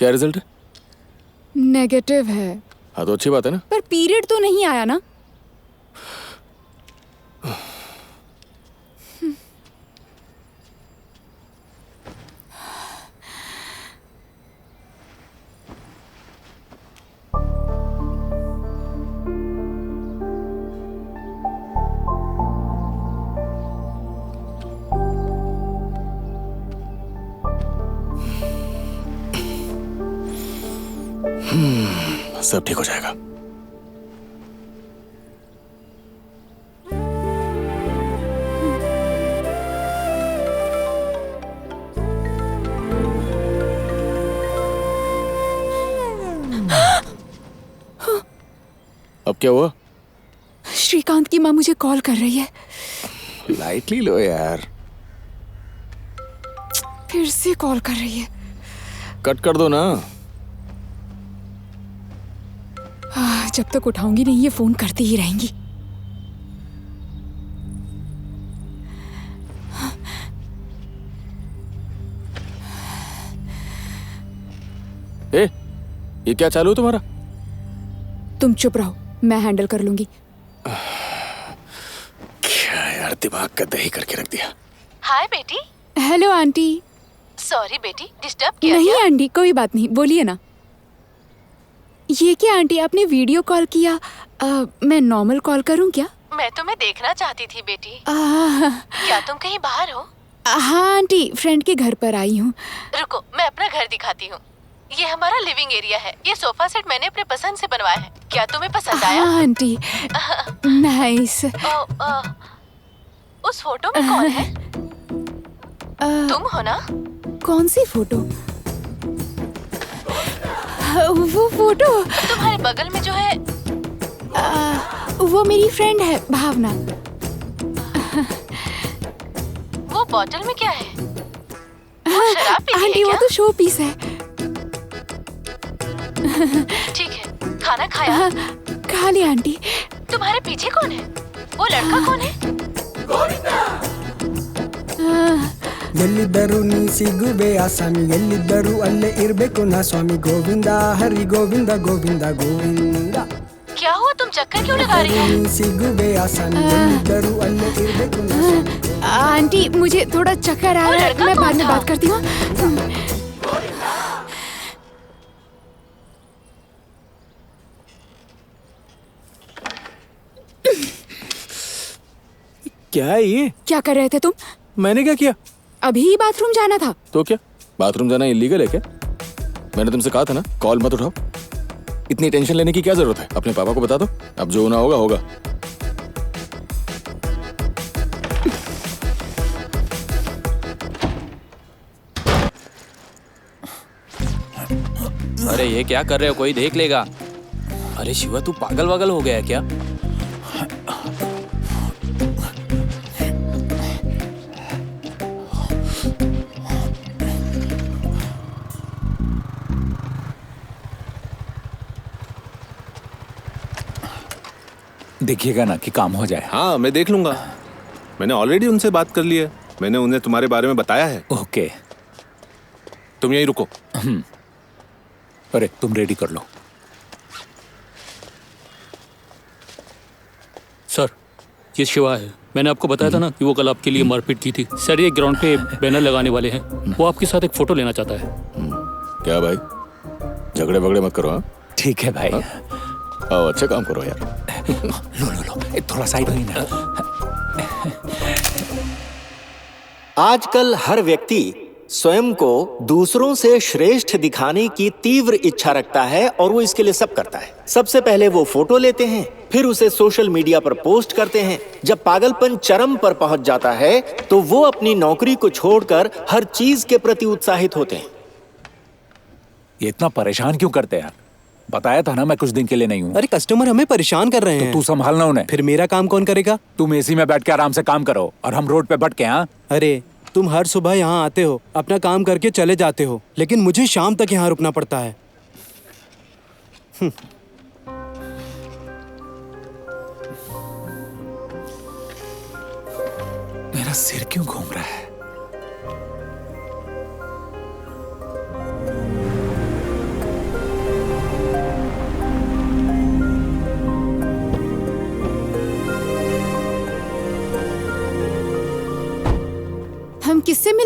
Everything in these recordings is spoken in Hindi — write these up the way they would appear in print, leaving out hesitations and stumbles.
क्या रिजल्ट है? नेगेटिव है। हाँ तो अच्छी बात है ना। पर पीरियड तो नहीं आया ना। सब ठीक हो जाएगा। अब क्या हुआ? श्रीकांत की माँ मुझे कॉल कर रही है। लाइटली लो यार। फिर से कॉल कर रही है। कट कर दो ना। जब तक उठाऊंगी नहीं ये फोन करती ही रहेंगी। ए, ये क्या चालू है तुम्हारा? तुम चुप रहो, मैं हैंडल कर लूंगी। क्या यार, दिमाग का दही करके रख दिया। हाय बेटी। Hello aunty. सॉरी बेटी, डिस्टर्ब किया नहीं क्या? आंटी, कोई बात नहीं, बोलिए ना। ये क्या आंटी, आपने वीडियो कॉल किया? मैं नॉर्मल कॉल करूं क्या? मैं तुम्हें देखना चाहती थी बेटी। हाँ क्या तुम कहीं बाहर हो? आंटी, फ्रेंड के घर पर आई हूँ। रुको, मैं अपना घर दिखाती हूँ। ये हमारा लिविंग एरिया है। ये सोफा सेट मैंने अपने पसंद से बनवाया है। क्या तुम्हें पसंद आया? हाँ आंटी, नाइस। उस फोटो में कौन है? तुम हो ना? कौन सी फोटो? वो फोटो तुम्हारे बगल में जो है वो मेरी फ्रेंड है, भावना। वो बोतल में क्या है? वो शराब पीती आंटी है वो क्या? तो शो पीस है। ठीक है, खाना खाया? खा लिया आंटी। तुम्हारे पीछे कौन है? वो लड़का कौन है? ಎಲ್ಲಿದ್ದರೂ ನೀ ಸಿಗುವೆ ಆಸಾಮಿ ಎಲ್ಲಿದ್ದರೂ ಅಲ್ಲೇ ಇರಬೇಕು ನಾ ಸ್ವಾಮಿ ಗೋವಿಂದ ಹರಿ ಗೋವಿಂದ ಗೋವಿಂದ ಗೋವಿಂದ क्या हुआ, तुम चक्कर क्यों लगा रही हो? ನೀ ಸಿಗುವೆ ಆಸಾಮಿ ಎಲ್ಲಿದ್ದರೂ ಅಲ್ಲೇ ಇರಬೇಕು ನಾ ಸ್ವಾಮಿ आंटी मुझे थोड़ा चक्कर आ रहा है, लड़का मैं कौन बाद में था? बात करती हूँ। क्या है ये? क्या कर रहे थे तुम? मैंने क्या किया? अभी ही बाथरूम जाना था। तो क्या बाथरूम जाना इलीगल है क्या? मैंने तुमसे कहा था ना कॉल मत उठाओ। इतनी टेंशन लेने की क्या जरूरत है? अपने पापा को बता दो, अब जो होना होगा होगा। अरे ये क्या कर रहे हो, कोई देख लेगा। अरे शिवा, तू पागल वागल हो गया है क्या? देखिएगा ना कि काम हो जाए। हाँ मैं देख लूंगा। मैंने ऑलरेडी उनसे बात कर ली है। मैंने उन्हें तुम्हारे बारे में बताया है। ओके। तुम यहीं रुको। अरे तुम रेडी कर लो। सर, ये शिवा है। मैंने आपको बताया था ना कि वो कल आपके लिए मारपीट की थी। सर ये ग्राउंड पे बैनर लगाने वाले हैं। वो आपके साथ एक फोटो लेना चाहता है। क्या भाई, झगड़े वगड़े मत करो। हाँ ठीक है भाई। आओ, अच्छा काम करो यार। लो लो लो, थोड़ा साइड होइए ना। आजकल हर व्यक्ति स्वयं को दूसरों से श्रेष्ठ दिखाने की तीव्र इच्छा रखता है और वो इसके लिए सब करता है। सबसे पहले वो फोटो लेते हैं, फिर उसे सोशल मीडिया पर पोस्ट करते हैं। जब पागलपन चरम पर पहुंच जाता है तो वो अपनी नौकरी को छोड़कर हर चीज के प्रति उत्साहित होते हैं। ये इतना परेशान क्यों करते हैं? बताया था ना मैं कुछ दिन के लिए नहीं हूँ। अरे कस्टमर हमें परेशान कर रहे हैं। तो तू संभालना उन्हें। फिर मेरा काम कौन करेगा? तुम एसी में बैठ के आराम से काम करो और हम रोड पे भटके। हाँ अरे तुम हर सुबह यहाँ आते हो, अपना काम करके चले जाते हो, लेकिन मुझे शाम तक यहाँ रुकना पड़ता है। मेरा सिर क्यों घूम रहा है?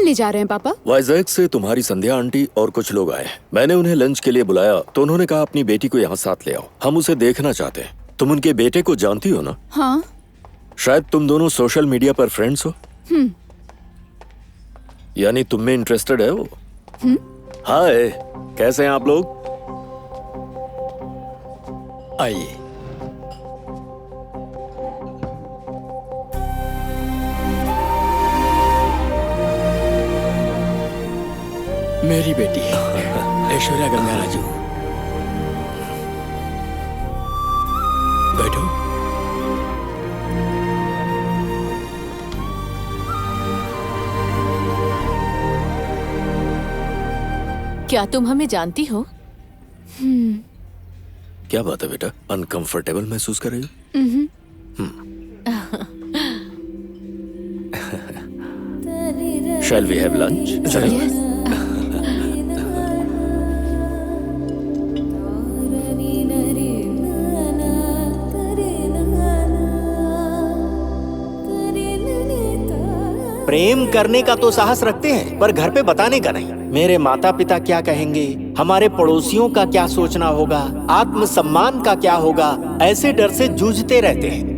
मिलने जा रहे हैं पापा? वाइजैक से तुम्हारी संध्या आंटी और कुछ लोग आए हैं। मैंने उन्हें लंच के लिए बुलाया तो उन्होंने कहा अपनी बेटी को यहाँ साथ ले आओ, हम उसे देखना चाहते हैं। तुम उनके बेटे को जानती हो ना? हाँ। शायद तुम दोनों सोशल मीडिया पर फ्रेंड्स हो। यानी तुम में इंटरेस्टेड है वो? हाय, कैसे हैं आप लोग? आइए। मेरी बेटी ऐश्वर्या गंगाराजू, बैठो। क्या तुम हमें जानती हो? क्या बात है बेटा, अनकंफर्टेबल महसूस कर रही हो? Shall we have lunch? प्रेम करने का तो साहस रखते हैं, पर घर पे बताने का नहीं। मेरे माता पिता क्या कहेंगे, हमारे पड़ोसियों का क्या सोचना होगा, आत्मसम्मान का क्या होगा, ऐसे डर से जूझते रहते हैं।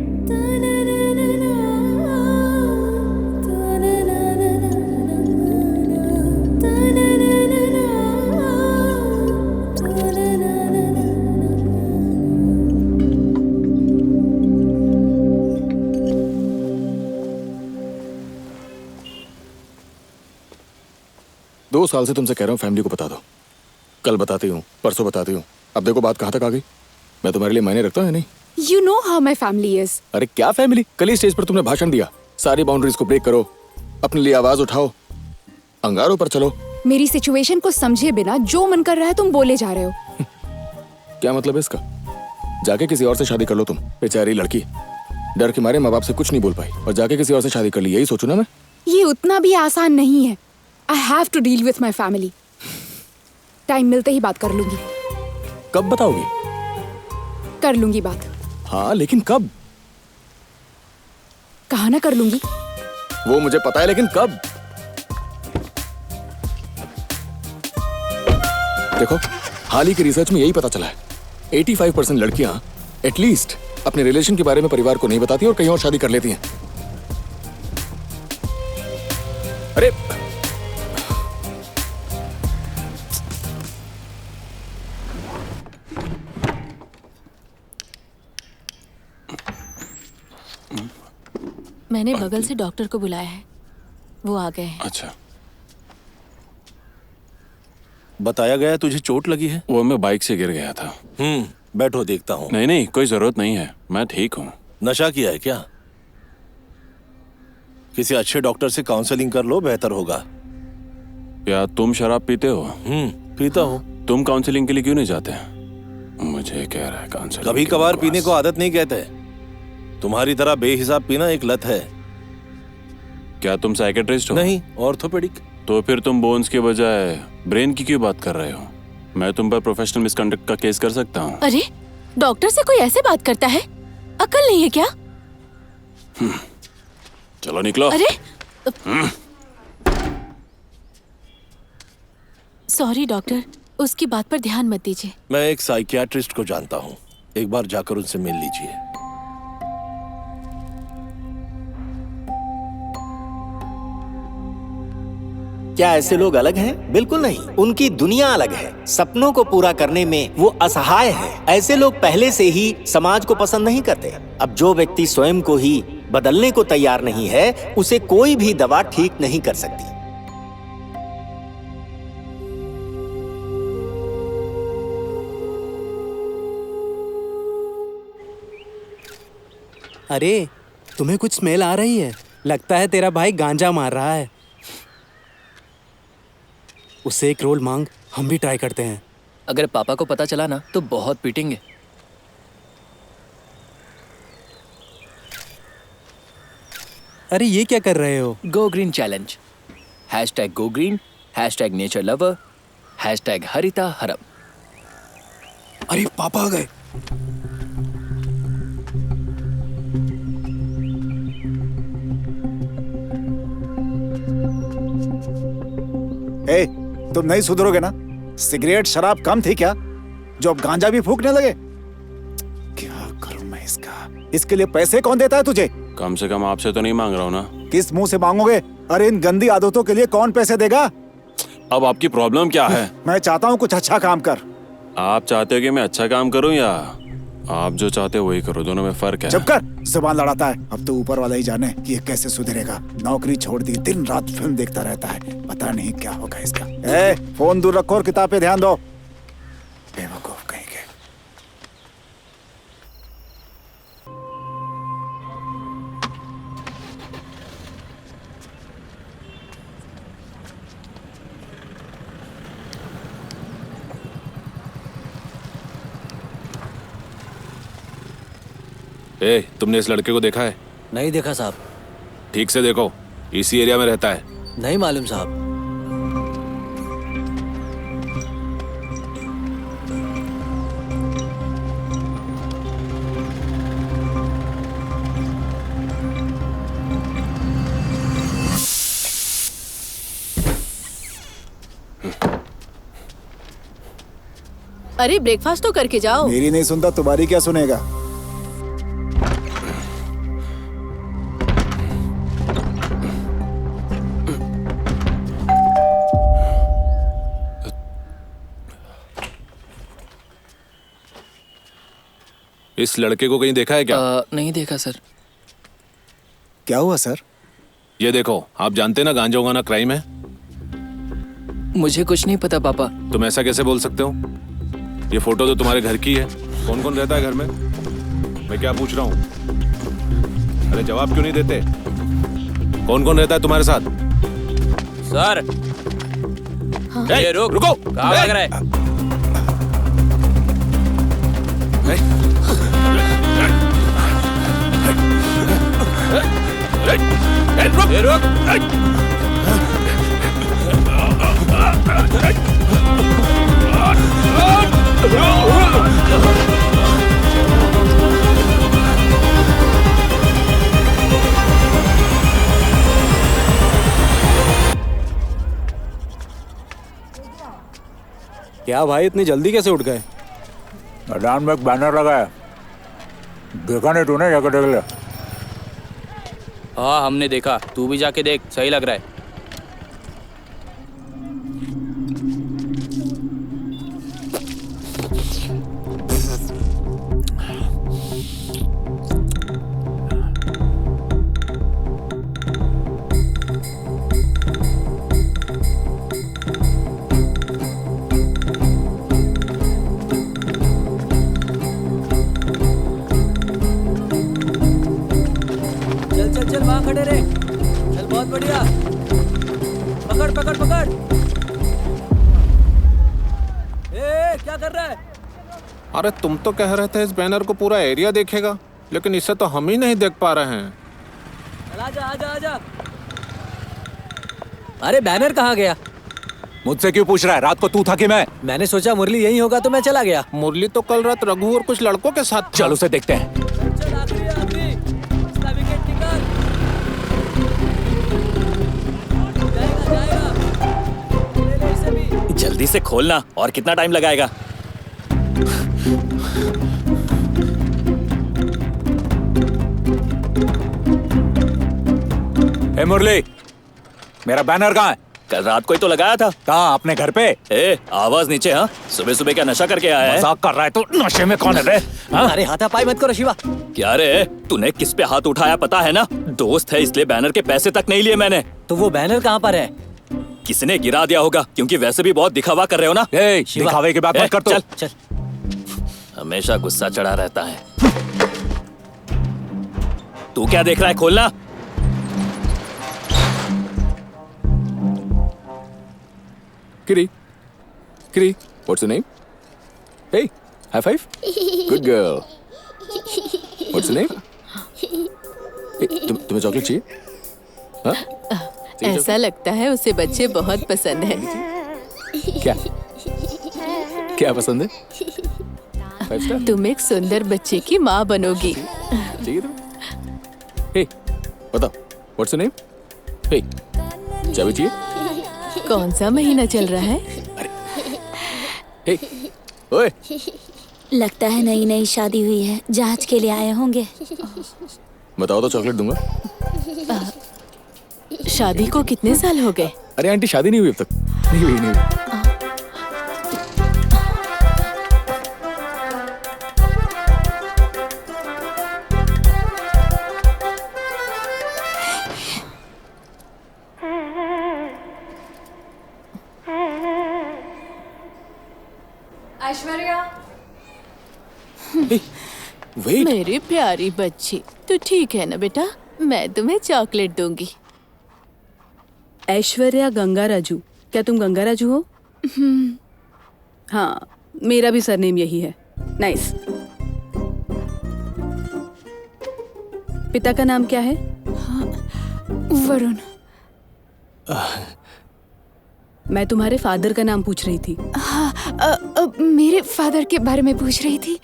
दो साल से तुमसे कह रहा हूँ फैमिली को बता दो। कल बताती हूँ, परसों बताती हूँ, अब देखो बात कहाँ तक आ गई। मैं तुम्हारे लिए मायने रखता हूँ या नहीं? You know how my family is. अरे क्या फैमिली, कल ही स्टेज पर तुमने भाषण दिया। सारी बाउंड्रीज को ब्रेक करो, अपने लिए आवाज उठाओ, अंगारों पर चलो। मेरी सिचुएशन को समझे बिना जो मन कर रहा है तुम बोले जा रहे हो। क्या मतलब है इसका? जाके किसी और से शादी कर लो तुम। बेचारी लड़की डर के मारे माँ बाप से कुछ नहीं बोल पाई और जाके किसी और से शादी कर ली, यही सोचो ना मैं। ये उतना भी आसान नहीं है। I have to deal with my family. Time मिलते ही बात कर लूंगी। कब बताओगी? कर लूंगी बात। हाँ लेकिन कब? कहा ना कर लूंगी। वो मुझे पता है, लेकिन कब? देखो, हाल ही की रिसर्च में यही पता चला है, 85% लड़कियां एटलीस्ट अपने रिलेशन के बारे में परिवार को नहीं बताती और कहीं और शादी कर लेती हैं। अरे मैंने बगल से डॉक्टर को बुलाया है, वो आ गए हैं। अच्छा, बताया गया तुझे चोट लगी है? वो मैं बाइक से गिर गया था। बैठो देखता हूँ। नहीं नहीं, कोई जरूरत नहीं है, मैं ठीक हूँ। नशा किया है क्या? किसी अच्छे डॉक्टर से काउंसलिंग कर लो, बेहतर होगा। क्या तुम शराब पीते हो? पीता हूँ। तुम काउंसलिंग के लिए क्यों नहीं जाते? मुझे कह रहा है काउंसलिंग। कभी कभार पीने को आदत नहीं कहते, तुम्हारी तरह बेहिसाब पीना एक लत है। क्या तुम साइकेट्रिस्ट हो? नहीं, ऑर्थोपेडिक। तो फिर तुम बोन्स के बजाय ब्रेन की क्यों बात कर रहे हो? मैं तुम पर प्रोफेशनल मिसकंडक्ट का केस कर सकता हूँ। अरे डॉक्टर से कोई ऐसे बात करता है? अकल नहीं है क्या? चलो निकलो। अरे सॉरी डॉक्टर, उसकी बात पर ध्यान मत दीजिए। मैं एक साइकियाट्रिस्ट को जानता हूँ, एक बार जाकर उनसे मिल लीजिए। क्या ऐसे लोग अलग हैं? बिल्कुल नहीं, उनकी दुनिया अलग है। सपनों को पूरा करने में वो असहाय है। ऐसे लोग पहले से ही समाज को पसंद नहीं करते। अब जो व्यक्ति स्वयं को ही बदलने को तैयार नहीं है, उसे कोई भी दवा ठीक नहीं कर सकती। अरे तुम्हें कुछ स्मेल आ रही है? लगता है तेरा भाई गांजा मार रहा है। उससे एक रोल मांग, हम भी ट्राई करते हैं। अगर पापा को पता चला ना तो बहुत पीटेंगे। अरे ये क्या कर रहे हो? Go green challenge. #Go green, #nature lover, #Haritha Haram. अरे पापा आ गए। ए, तुम नहीं सुधरोगे ना? सिगरेट शराब कम थी क्या जो अब गांजा भी फूकने लगे? क्या करूं मैं इसका? इसके लिए पैसे कौन देता है तुझे? कम से कम आपसे तो नहीं मांग रहा हूँ ना। किस मुंह से मांगोगे? अरे इन गंदी आदतों के लिए कौन पैसे देगा? अब आपकी प्रॉब्लम क्या है? मैं चाहता हूँ कुछ अच्छा काम कर। आप चाहते हो कि मैं अच्छा काम करूं या आप जो चाहते हो वही करो? दोनों में फर्क है। चुप कर, जुबान लड़ाता है। अब तो ऊपर वाला ही जाने कि ये कैसे सुधरेगा। नौकरी छोड़ दी, दिन रात फिल्म देखता रहता है, पता नहीं क्या होगा इसका। ए, फोन दूर रखो और किताब पे ध्यान दो। बेवकूफ कहीं के। ए, तुमने इस लड़के को देखा है? नहीं देखा साहब। ठीक से देखो, इसी एरिया में रहता है। नहीं मालूम साहब। अरे ब्रेकफास्ट तो करके जाओ। मेरी नहीं सुनता, तुम्हारी क्या सुनेगा? इस लड़के को कहीं देखा है क्या? नहीं देखा सर। क्या हुआ सर? ये देखो, आप जानते ना गांजा उगाना क्राइम है। मुझे कुछ नहीं पता पापा। तुम ऐसा कैसे बोल सकते हो? ये फोटो तो तुम्हारे घर की है। कौन कौन रहता है घर में? मैं क्या पूछ रहा हूँ? अरे जवाब क्यों नहीं देते? कौन कौन रहता है तुम्हारे साथ? सर ए, रुको। कहाँ भाग रहा है? क्या भाई इतनी जल्दी कैसे उठ गए? मैदान में एक बैनर लगा है, देखा नहीं तूने? जाकर देख ले। हाँ हमने देखा, तू भी जाके देख, सही लग रहा है। चल वहाँ खड़े रहे। चल बहुत बढ़िया। पकड़ पकड़ पकड़। ए क्या कर रहा है? अरे तुम तो कह रहे थे इस बैनर को पूरा एरिया देखेगा, लेकिन इसे तो हम ही नहीं देख पा रहे हैं। आजा आजा आजा। अरे बैनर कहाँ गया? मुझसे क्यों पूछ रहा है? रात को तू था कि मैं? मैंने सोचा मुरली यही होगा तो मैं चला गया। मुरली तो कल रात रघु और कुछ लड़कों के साथ था। चल उसे देखते हैं। चल आखिरी आखिरी। इसका विकेट निकाल। जाएगा जाएगा। ले ले इसे भी। जल्दी से खोलना, और कितना टाइम लगाएगा? ए मुरली, मेरा बैनर कहाँ है? कल रात को ही तो लगाया था। कहाँ? अपने घर पे? ए आवाज नीचे। हाँ सुबह सुबह क्या नशा करके आया है? मजाक कर रहा है तो? नशे में कौन है रे? हाँ? अरे हाथापाई मत करो शिवा। क्या रे, तूने किस पे हाथ उठाया पता है ना? दोस्त है इसलिए बैनर के पैसे तक नहीं लिए मैंने। तो वो बैनर कहाँ पर है? किसने गिरा दिया होगा, क्योंकि वैसे भी बहुत दिखावा कर रहे हो ना। दिखावे की बात मत कर। चल चल, हमेशा गुस्सा चढ़ा रहता है। तू क्या देख रहा है? खोलना। Kitty, Kitty, what's your name? Hey, high five. Good girl. What's your name? Hey, तुम्हें चॉकलेट चाहिए? हाँ? ऐसा लगता है उसे बच्चे बहुत पसंद है। क्या? क्या पसंद है? 5 स्टार? तुम एक सुंदर बच्चे की माँ बनोगी। चाहिए तुम्हें? Hey, बताओ, what's your name? Hey, चाबी चाहिए? कौन सा महीना चल रहा है? ओए, लगता है नई नई शादी हुई है, जांच के लिए आए होंगे। बताओ तो चॉकलेट दूंगा। शादी को कितने साल हो गए? अरे आंटी शादी नहीं हुई अब तक। नहीं हुई, नहीं हुई। ऐश्वर्या, वेट। मेरी प्यारी बच्ची, तू ठीक है ना बेटा? मैं तुम्हें चॉकलेट दूंगी। ऐश्वर्या गंगाराजू, क्या तुम गंगाराजू हो? हाँ, मेरा भी सरनेम यही है। नाइस। पिता का नाम क्या है? वरुण। मैं तुम्हारे फादर का नाम पूछ रही थी। हाँ, मेरे फादर के बारे में पूछ रही थी।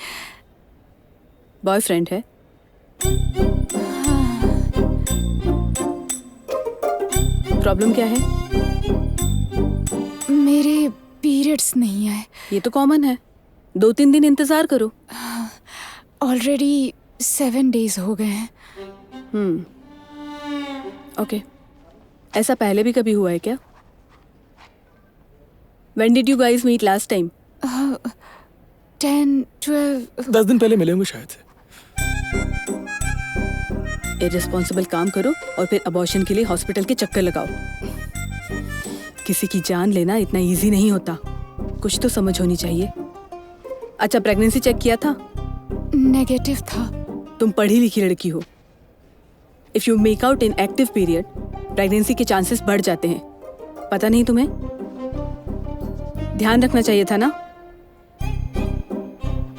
बॉयफ्रेंड है? प्रॉब्लम क्या है? मेरे पीरियड्स नहीं आए। ये तो कॉमन है, 2-3 दिन इंतजार करो। ऑलरेडी 7 days हो गए हैं। ओके। ऐसा पहले भी कभी हुआ है क्या? When did you guys meet last time? 10 दिन पहले मिले होंगे शायद से। इररिस्पॉन्सिबल काम करो और फिर अबॉर्शन के लिए हॉस्पिटल के चक्कर लगाओ। किसी की जान लेना इतना इजी नहीं होता, कुछ तो समझ होनी चाहिए। अच्छा, प्रेगनेंसी चेक किया था? नेगेटिव था। तुम पढ़ी लिखी लड़की हो। If you make out in active period, pregnancy के चांसेस बढ़ जाते हैं। पता नहीं तुम्हें? ध्यान रखना चाहिए था ना।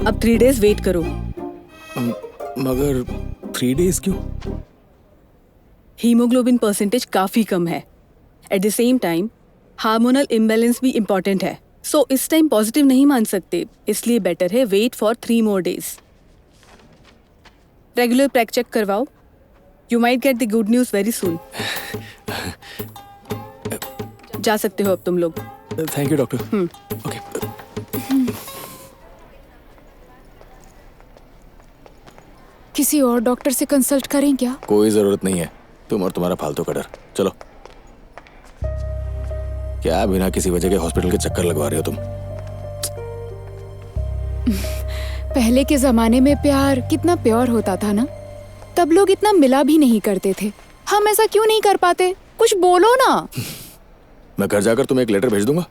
अब 3 days वेट करो। मगर 3 days क्यों? हीमोग्लोबिन परसेंटेज काफी कम है। At the same time hormonal imbalance भी इम्पोर्टेंट है। सो इस टाइम पॉजिटिव नहीं मान सकते, इसलिए बेटर है wait for 3 more days। Regular प्रेक चेक करवाओ। You might get the good news very soon. जा सकते हो अब तुम लोग। Thank you doctor. ओके। किसी और डॉक्टर से कंसल्ट करें क्या? कोई जरूरत नहीं है, तुम और तुम्हारा फालतू का डर। चलो। क्या बिना किसी वजह के हॉस्पिटल के चक्कर लगवा रहे हो तुम? पहले के जमाने में प्यार कितना प्योर होता था ना। तब लोग इतना मिला भी नहीं करते थे। हम ऐसा क्यों नहीं कर पाते? कुछ बोलो ना। मैं घर जाकर तुम्हें एक लेटर भेज दूंगा,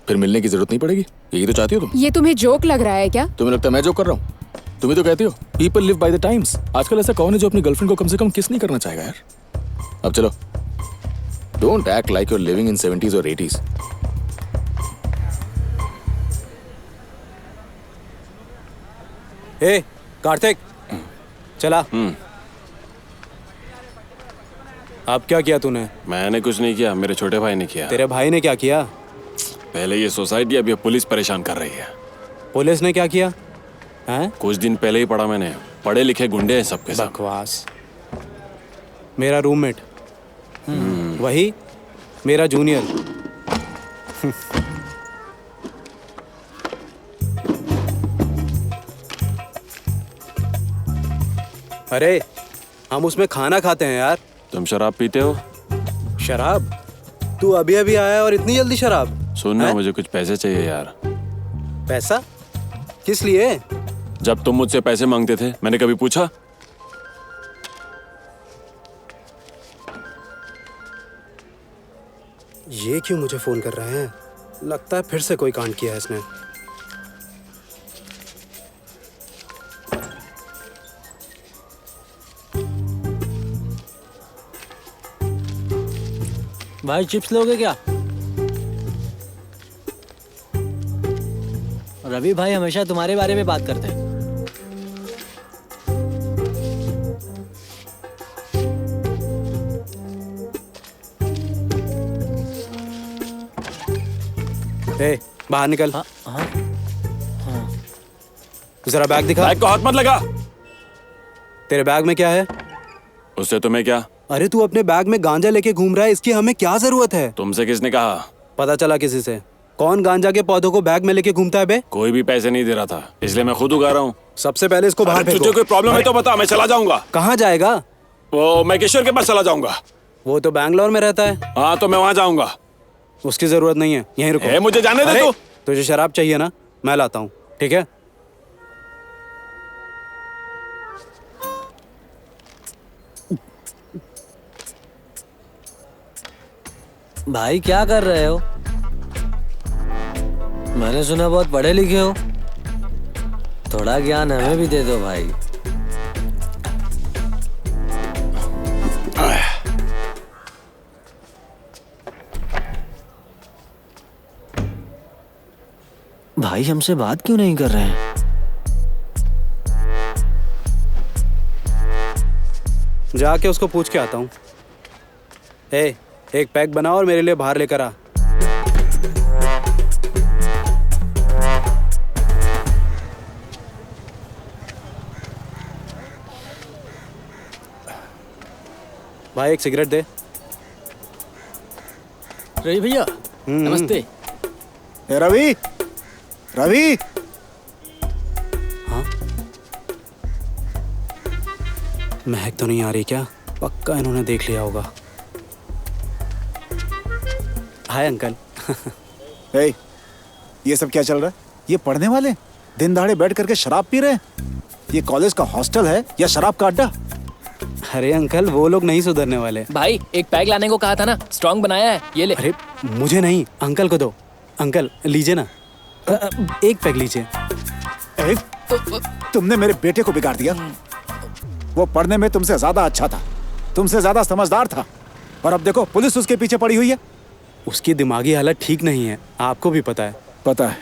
फिर मिलने की जरूरत नहीं पड़ेगी। यही तो चाहती हो तुम? ये तुम्हें जोक लग रहा है क्या? तुम्हें लगता है मैं जोक कर रहा हूँ? तुम ही तो कहती हो people live by the times. आजकल ऐसा कौन है जो अपनी गर्लफ्रेंड को कम से कम किस नहीं करना चाहेगा यार? अब चलो, don't act like you are living in 70s और 80s। ए कार्तिक, चला। अब क्या किया तूने? मैंने कुछ नहीं किया, मेरे छोटे भाई ने किया। तेरे भाई ने क्या किया? पहले ये सोसाइटी, अब ये पुलिस परेशान कर रही है। पुलिस ने क्या किया? हैं? कुछ दिन पहले ही पढ़ा मैंने, पढ़े लिखे गुंडे हैं सबके सब। बकवास। मेरा रूममेट, वही मेरा जूनियर। अरे हम उसमें खाना खाते हैं यार। तुम शराब पीते हो? शराब? तू अभी अभी आया और इतनी जल्दी शराब? सुनना, मुझे कुछ पैसे चाहिए यार। पैसा? किस लिए? जब तुम मुझसे पैसे मांगते थे, मैंने कभी पूछा? ये क्यों मुझे फोन कर रहे हैं? लगता है फिर से कोई कांड किया है इसने। भाई चिप्स लोगे क्या? रवि भाई हमेशा तुम्हारे बारे में बात करते हैं। ए, बाहर निकल। हाँ। जरा बैग दिखा। बैग को हाथ मत लगा। तेरे बैग में क्या है? उससे तुम्हें क्या? अरे तू अपने बैग में गांजा लेके घूम रहा है, इसकी हमें क्या जरूरत है? तुमसे किसने कहा? पता चला किसी से? कौन गांजा के पौधों को बैग में लेके घूमता है बे? कोई भी पैसे नहीं दे रहा था, इसलिए मैं खुद उगा रहा हूँ। सबसे पहले इसको बाहर फेंको। तुझे कोई प्रॉब्लम है तो बता, मैं चला जाऊंगा। कहाँ जाएगा? वो मैं किशोर के पास चला जाऊंगा। वो तो बैंगलोर में रहता है। हाँ तो मैं वहाँ जाऊंगा। उसकी जरूरत नहीं है, यहीं रुको। मुझे जाने दे तू। तुझे शराब चाहिए ना, मैं लाता हूँ, ठीक है? भाई क्या कर रहे हो? मैंने सुना बहुत पढ़े लिखे हो, थोड़ा ज्ञान हमें भी दे दो भाई। भाई हमसे बात क्यों नहीं कर रहे हैं? जाके उसको पूछ के आता हूँ। एक पैक बनाओ और मेरे लिए बाहर लेकर आ। भाई एक सिगरेट दे। रवि भैया नमस्ते। रवि, रवि। हाँ, महक तो नहीं आ रही क्या? पक्का इन्होंने देख लिया होगा। Hi uncle. हे, ये सब क्या चल रहा है? ये पढ़ने वाले दिन दहाड़े बैठ करके शराब पी रहे हैं। ये कॉलेज का हॉस्टल है या शराब का अड्डा? अरे अंकल, वो लोग नहीं सुधरने वाले। भाई एक पैग लाने को कहा था ना, स्ट्रॉन्ग बनाया है, ये ले। अरे मुझे नहीं, अंकल को दो। अंकल लीजिए ना, एक पैग लीजिए। तुमने मेरे बेटे को बिगाड़ दिया। वो पढ़ने में तुमसे ज्यादा अच्छा था, तुमसे ज्यादा समझदार था, और अब देखो पुलिस उसके पीछे पड़ी हुई है। उसकी दिमागी हालत ठीक नहीं है, आपको भी पता है। पता है,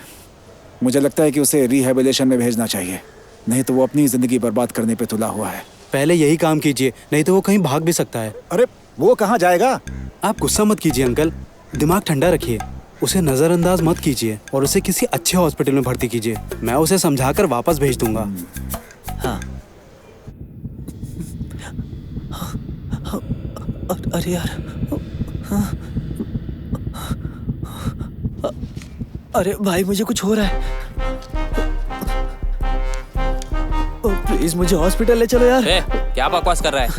मुझे लगता है कि उसे रिहेबिलिटेशन में भेजना चाहिए, नहीं तो वो अपनी जिंदगी बर्बाद करने पे तुला हुआ है। पहले यही काम कीजिए, नहीं तो वो कहीं भाग भी सकता है। अरे वो कहाँ जाएगा? आप गुस्सा मत कीजिए अंकल, दिमाग ठंडा रखिए, उसे नजरअंदाज मत कीजिए और उसे किसी अच्छे हॉस्पिटल में भर्ती कीजिए। मैं उसे समझाकर वापस भेज दूंगा। हाँ। अरे यार, अरे भाई मुझे कुछ हो रहा है, प्लीज मुझे हॉस्पिटल ले चलो यार। क्या बकवास कर रहा है?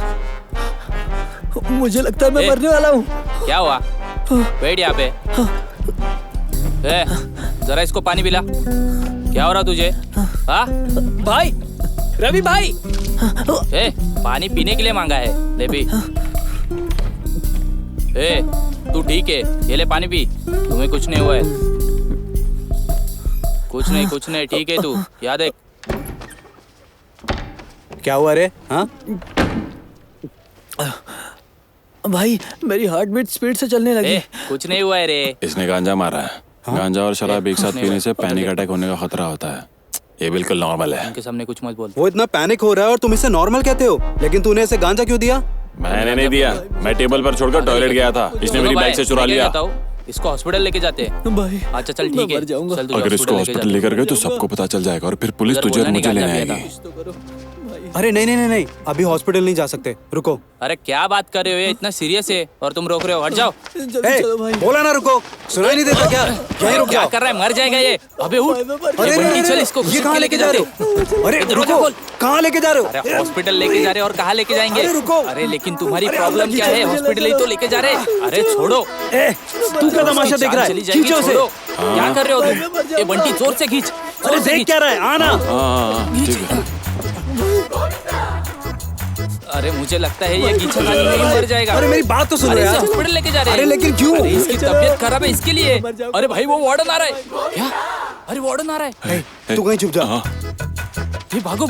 मुझे लगता है मैं मरने वाला हूँ। क्या हुआ? बैठ यहाँ पे। जरा इसको पानी पिला। क्या हो रहा तुझे? हाँ भाई, रवि भाई। पानी पीने के लिए मांगा है, ले पी। तू ठीक है, ये ले पानी पी। तुम्हें कुछ नहीं हुआ है। कुछ नहीं, ठीक है तू, याद है। क्या हुआ रे? हाँ भाई मेरी हार्ट बीट स्पीड से चलने लगी। कुछ नहीं हुआ है रे। इसने गांजा मारा है। हाँ? गांजा और शराब एक साथ पीने से पैनिक अटैक होने का खतरा होता है। ये बिल्कुल नॉर्मल है। उनके सामने कुछ मत बोल। वो इतना पैनिक हो रहा है और तुम इसे नॉर्मल कहते हो, लेकिन तूने इसे गांजा क्यों दिया? मैंने नहीं दिया, मैं टेबल पर छोड़कर टॉयलेट गया था, इसने मेरी बैग से चुरा लिया। इसको हॉस्पिटल लेके जाते हैं भाई। अच्छा चल ठीक है, अगर इसको हॉस्पिटल लेकर गए तो सबको पता चल जाएगा और फिर पुलिस तुझे और मुझे लेने आएगी। अरे नहीं, अभी हॉस्पिटल नहीं जा सकते, रुको। अरे क्या बात कर रहे हो, ये इतना सीरियस है और तुम रोक रहे हो? हट जाओ। बोला ना रुको, सुनाई नहीं देता क्या? यहीं रुक क्या जाओ। कर रहा है? मर जाएगा ये। अबे उठ। अरे चल इसको ये कहाँ लेके जा रहे हो? अरे रुको, कहाँ लेके जा रहे हो? अरे हॉस्पिटल लेके जा रहे हो और कहाँ लेके जाएंगे? अरे रुको। अरे लेकिन तुम्हारी प्रॉब्लम क्या है? हॉस्पिटल ही तो लेके जा रहे। अरे छोड़ो। तू क्या तमाशा देख रहा है? खींचो उसे। क्या कर रहे हो तुम? ये बंटी जोर से खींच। अरे देख क्या रहा है? आना। अरे मुझे लगता है ये कीचड़ नहीं मर जाएगा। अरे मेरी बात तो सुनो यार। हॉस्पिटल लेके जा रहे हैं। अरे लेकिन क्यों? अरे इसकी तबीयत खराब है, इसके लिए। अरे भाई वो वार्डन आ रहा है। क्या? अरे वार्डन आ रहा है। तू कहीं छुप जा। ये भागो।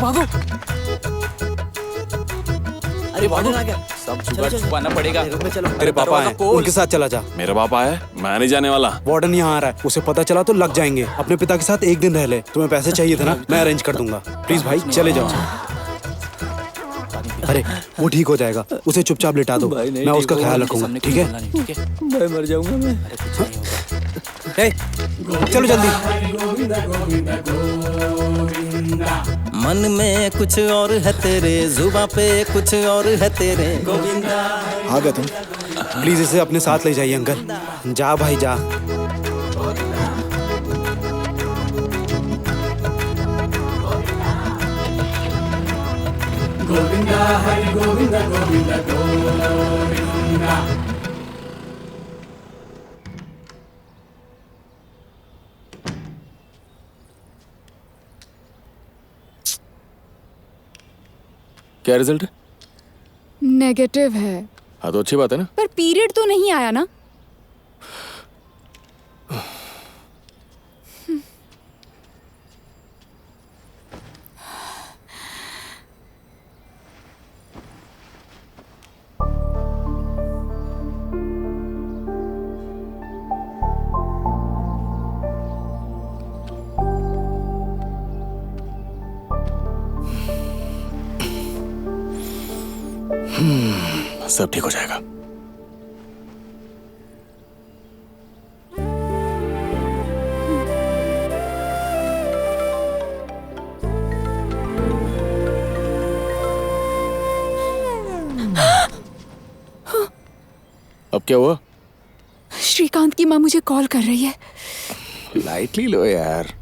अरे वार्डन आ गया। सब जुगाड़ छुपाना पड़ेगा। तेरे पापा हैं, उनके साथ चला जा। मेरा पापा है, मैं नहीं जाने वाला। वार्डन यहाँ आ रहा है, उसे पता चला तो लग जाएंगे। अपने पिता के साथ एक दिन रह ले। तुम्हें पैसे चाहिए थे ना, मैं अरेंज कर दूंगा। प्लीज भाई चले जाओ। अरे वो ठीक हो जाएगा, उसे चुपचाप लिटा दो, मैं उसका ख्याल रखूंगा, ठीक है? मैं मर जाऊंगा मैं। चलो जल्दी। मन में कुछ और है तेरे, जुबां पे कुछ और है तेरे। आ गए तुम? प्लीज इसे अपने साथ ले जाइए अंकल। जा भाई जा। हरि गोविंद गोविंद गोविंदा। क्या रिजल्ट है? नेगेटिव है। हाँ तो अच्छी बात है ना। पर पीरियड तो नहीं आया ना। सब ठीक हो जाएगा। अब क्या हुआ? श्रीकांत की माँ मुझे कॉल कर रही है। लाइटली लो यार।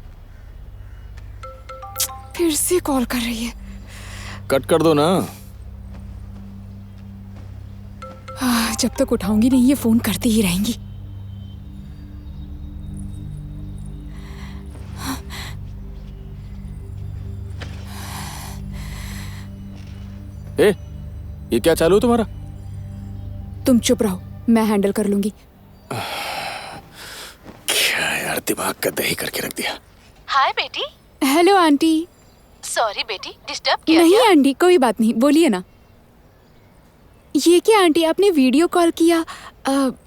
फिर से कॉल कर रही है। कट कर दो ना। जब तक उठाऊंगी नहीं ये फोन करती ही रहेंगी। ये क्या चालू है तुम्हारा? तुम चुप रहो, मैं हैंडल कर लूंगी। क्या यार, दिमाग का दही करके रख दिया। हाय बेटी। Hello aunty. सॉरी बेटी, डिस्टर्ब किया नहीं क्या? आंटी कोई बात नहीं, बोलिए ना। ये क्या आंटी, आपने वीडियो कॉल किया?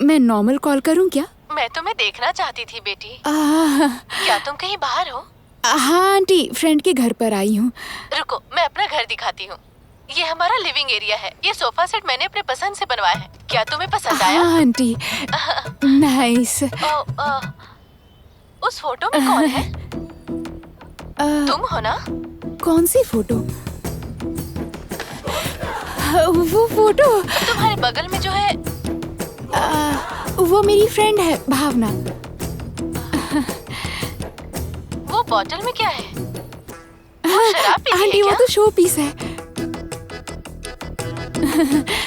मैं नॉर्मल कॉल करूं क्या? मैं तुम्हें देखना चाहती थी बेटी। क्या तुम कहीं बाहर हो? हाँ आंटी, फ्रेंड के घर पर आई हूँ। रुको, मैं अपना घर दिखाती हूँ। ये हमारा लिविंग एरिया है। ये सोफा सेट मैंने अपने पसंद से बनवाया है। क्या तुम्हें पसंद आया? हाँ आंटी, नाइस। उस फोटो में कौन है? तुम हो ना? कौन सी फोटो? वो फोटो तुम्हारे बगल में जो है वो मेरी फ्रेंड है भावना। वो बोतल में क्या है? वो शराब पीती आंटी है वो क्या? तो शो पीस है।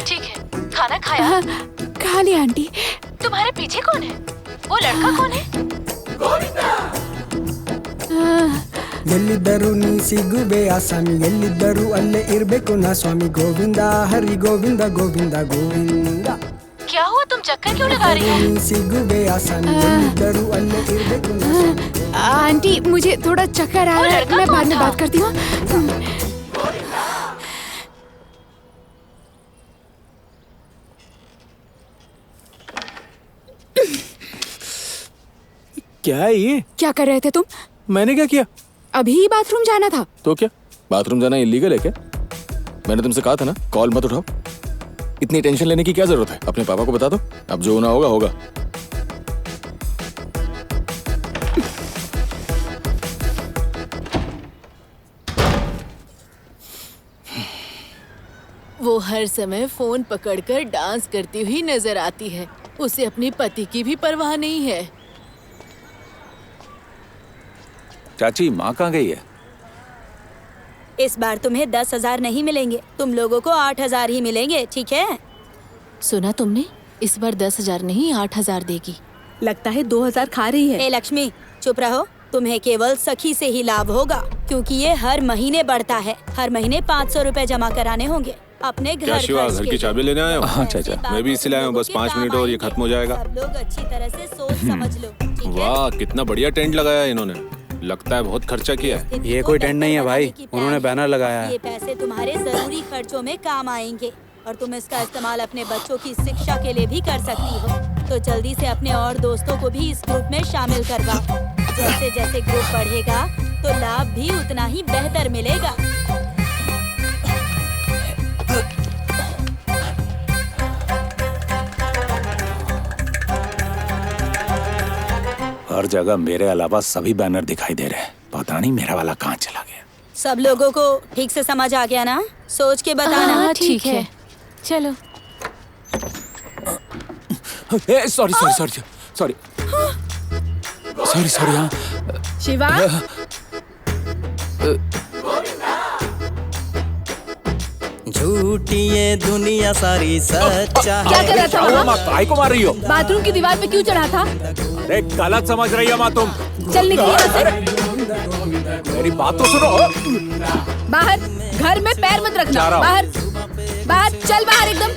ठीक है, खाना खाया? खा लिया आंटी। तुम्हारे पीछे कौन है? वो लड़का कौन है? ಎಲ್ಲಿದ್ದರೂ ನೀ ಸಿಗುವೆ ಆಸಾಮಿ, ಎಲ್ಲಿದ್ದರೂ ಅಲ್ಲೇ ಇರ್ಬೇಕು ನಾ ಸ್ವಾಮಿ ಗೋವಿಂದ ಹರಿ ಗೋವಿಂದ ಗೋವಿಂದ ಗೋವಿಂದ। क्या हुआ, तुम चक्कर क्यों लगा रही हो? ನೀ ಸಿಗುವೆ ಆಸಾಮಿ, ಎಲ್ಲಿದ್ದರೂ ಅಲ್ಲೇ ಇರ್ಬೇಕು ನಾ ಸ್ವಾಮಿ। आंटी मुझे थोड़ा चक्कर आ रहा है, मैं बाद में बात करती हूँ। क्या है ये? क्या कर रहे थे तुम? मैंने क्या किया? अभी ही बाथरूम जाना था। तो क्या बाथरूम जाना इलीगल है क्या? मैंने तुमसे कहा था ना कॉल मत उठाओ। इतनी टेंशन लेने की क्या जरूरत है? अपने पापा को बता दो, अब जो होना होगा होगा। वो हर समय फोन पकड़कर डांस करती हुई नजर आती है। उसे अपने पति की भी परवाह नहीं है। चाची, माँ कहाँ गई है? इस बार तुम्हें 10,000 नहीं मिलेंगे, तुम लोगों को 8,000 ही मिलेंगे, ठीक है? सुना तुमने? इस बार 10,000 नहीं 8,000 देगी। लगता है 2,000 खा रही है। ए लक्ष्मी, चुप रहो। तुम्हें केवल सखी से ही लाभ होगा, क्योंकि ये हर महीने बढ़ता है। हर महीने 500 रुपए जमा कराने होंगे अपने क्या घर शिवा, खर्च घर के की लिए। चाबी लेने आए हो? हाँ चाचा। मैं भी इसलिए आया हूँ, बस 5 मिनट और ये खत्म हो जाएगा। सब लोग अच्छी तरह से सोच समझ लो, ठीक है? वाह, कितना बढ़िया टेंट लगाया है इन्होंने। लगता है बहुत खर्चा किया है। ये कोई टेंट नहीं है भाई, उन्होंने बैनर लगाया है। ये पैसे तुम्हारे जरूरी खर्चों में काम आएंगे और तुम इसका इस्तेमाल अपने बच्चों की शिक्षा के लिए भी कर सकती हो। तो जल्दी से अपने और दोस्तों को भी इस ग्रुप में शामिल करवाओ। जैसे जैसे ग्रुप बढ़ेगा तो लाभ भी उतना ही बेहतर मिलेगा। हर जगह मेरे अलावा सभी बैनर दिखाई दे रहे हैं। पता नहीं मेरा वाला कहाँ चला गया। सब लोगों को ठीक से समझ आ गया ना? सोच के बताना। हाँ, ठीक है। चलो। Sorry sorry sorry sorry sorry sorry. हाँ झूठी ये दुनिया सारी सच्चा क्या कर रहा था वहाँ? काय को मार रही हो? बाथरूम की दीवार पे क्यों चढ़ा था? अरे गलत समझ रही हो माँ तुम। चल निकल यहाँ से। मेरी बात तो सुनो। बाहर, घर में पैर मत रखना। बाहर, बाहर, चल बाहर एकदम।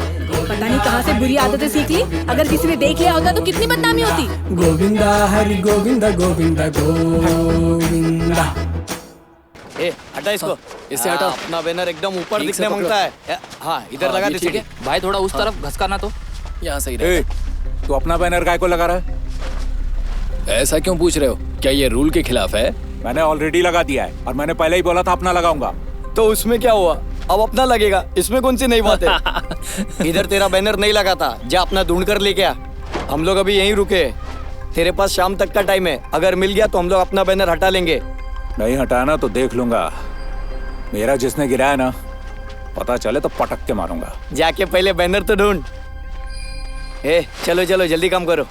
पता नहीं कहाँ से बुरी आदतें सीख ली। अगर किसी ने देख लिया होता तो कितनी बदनामी होती। गोविंदा हरि गोविंदा गोविंदा गोविंदा। हटा इसको, इससे हटा। अपना बैनर एकदम ऊपर दिखने मांगता है। हाँ, इधर लगा दे। ठीक है भाई, थोड़ा उस तरफ घसकाना तो यहाँ सही रहेगा। तू अपना बैनर काय को लगा रहा है? ऐसा क्यों पूछ रहे हो? क्या ये रूल के खिलाफ है? मैंने ऑलरेडी लगा दिया है और मैंने पहले ही बोला था अपना लगाऊंगा। तो उसमें क्या हुआ? अब अपना लगेगा, इसमें कौन सी नई बात है? इधर तेरा बैनर नहीं लगा था, जा अपना ढूंढ कर ले गया। हम लोग अभी यहीं रुके, तेरे पास शाम तक का टाइम है। अगर मिल गया तो हम लोग अपना बैनर हटा लेंगे। नहीं हटाना तो देख लूंगा। मेरा जिसने गिराया ना, पता चले तो पटक के मारूंगा। जाके पहले बैनर तो ढूंढ। चलो चलो जल्दी काम करो।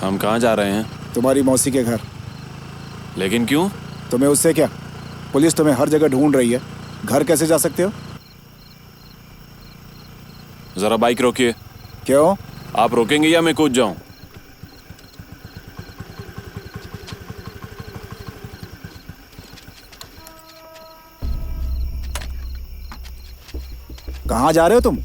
हम कहाँ जा रहे हैं? तुम्हारी मौसी के घर। लेकिन क्यों? तुम्हें उससे क्या? पुलिस तुम्हें हर जगह ढूंढ रही है, घर कैसे जा सकते हो? जरा बाइक रोकिए। क्यों? आप रोकेंगे या मैं कूद जाऊं? कहाँ जा रहे हो तुम?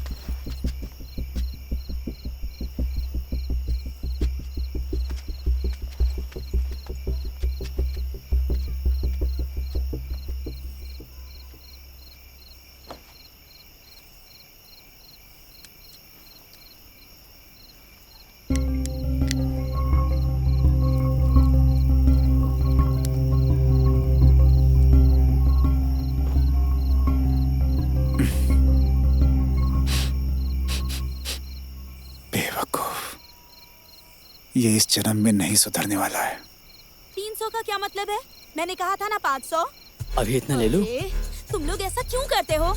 ये इस जन्म में नहीं सुधरने वाला है। 300 का क्या मतलब है? मैंने कहा था ना 500। अभी इतना ले लूं? तुम लोग ऐसा क्यों करते हो?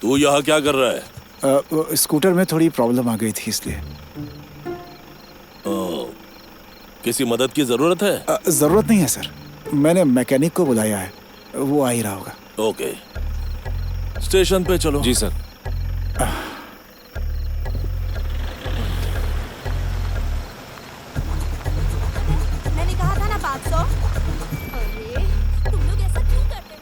तू यहाँ क्या कर रहा है? स्कूटर में थोड़ी प्रॉब्लम आ गई थी इसलिए। किसी मदद की जरूरत है? जरूरत नहीं है सर, मैंने मैकेनिक को बुलाया है, वो आ ही रहा होगा। ओके, स्टेशन पे चलो। जी सर। मैंने कहा था ना 500। अरे तुम लोग ऐसा क्यों करते हो?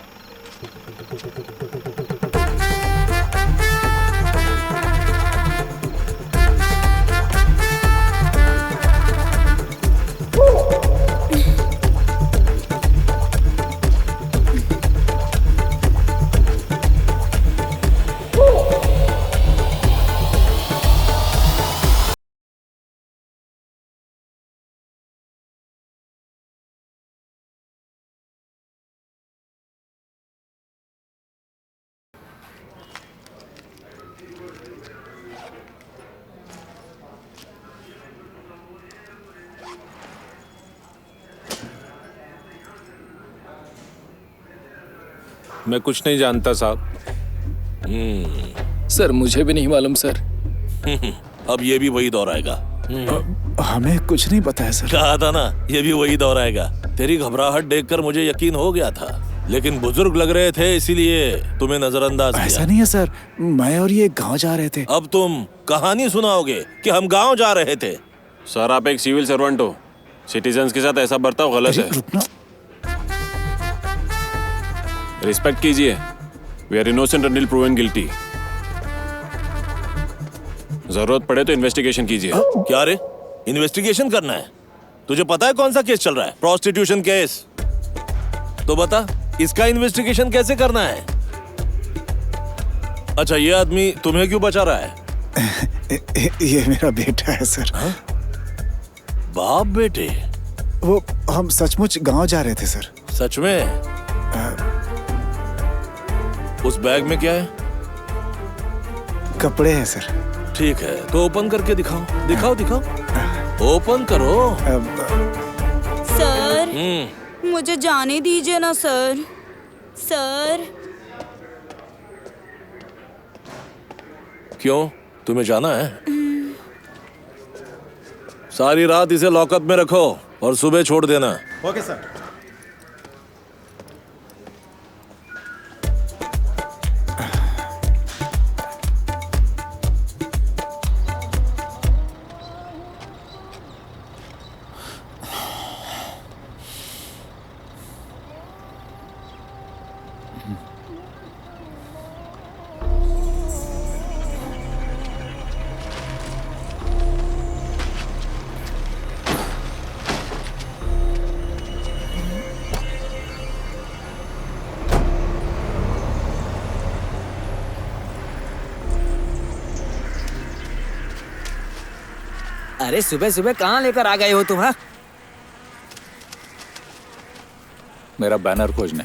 मैं कुछ नहीं जानता साहब। सर मुझे भी नहीं मालूम सर। अब ये भी वही दोहराएगा। हमें कुछ नहीं पता है सर। कहा था ना, ये भी वही दोहराएगा। तेरी घबराहट देखकर मुझे यकीन हो गया था, लेकिन बुजुर्ग लग रहे थे इसीलिए तुम्हें नजरअंदाज किया। ऐसा नहीं है सर, मैं और ये गांव जा रहे थे। अब तुम कहानी सुनाओगे कि हम गांव जा रहे थे। सर आप एक सिविल सर्वेंट हो, सिटीजन्स के साथ ऐसा बर्ताव गलत है। रुकना। रिस्पेक्ट कीजिए। We are innocent until proven guilty. जरूरत पड़े तो इन्वेस्टिगेशन कीजिए। क्या रे, इन्वेस्टिगेशन करना है? तुझे पता है कौन सा केस चल रहा है? Prostitution case. तो बता, इसका इन्वेस्टिगेशन कैसे करना है? अच्छा, ये आदमी तुम्हें क्यों बचा रहा है? ये मेरा बेटा है सर। बाप बेटे? वो हम सचमुच गांव जा रहे थे सर। सच में? उस बैग में क्या है? कपड़े हैं सर। ठीक है, तो ओपन करके दिखाओ। दिखाओ दिखाओ, ओपन करो। सर, मुझे जाने दीजिए ना सर। सर। क्यों, तुम्हें जाना है? सारी रात इसे लॉकअप में रखो और सुबह छोड़ देना। Okay sir. अरे सुबह सुबह कहाँ लेकर आ गए हो तुम? हाँ, मेरा बैनर खोजने।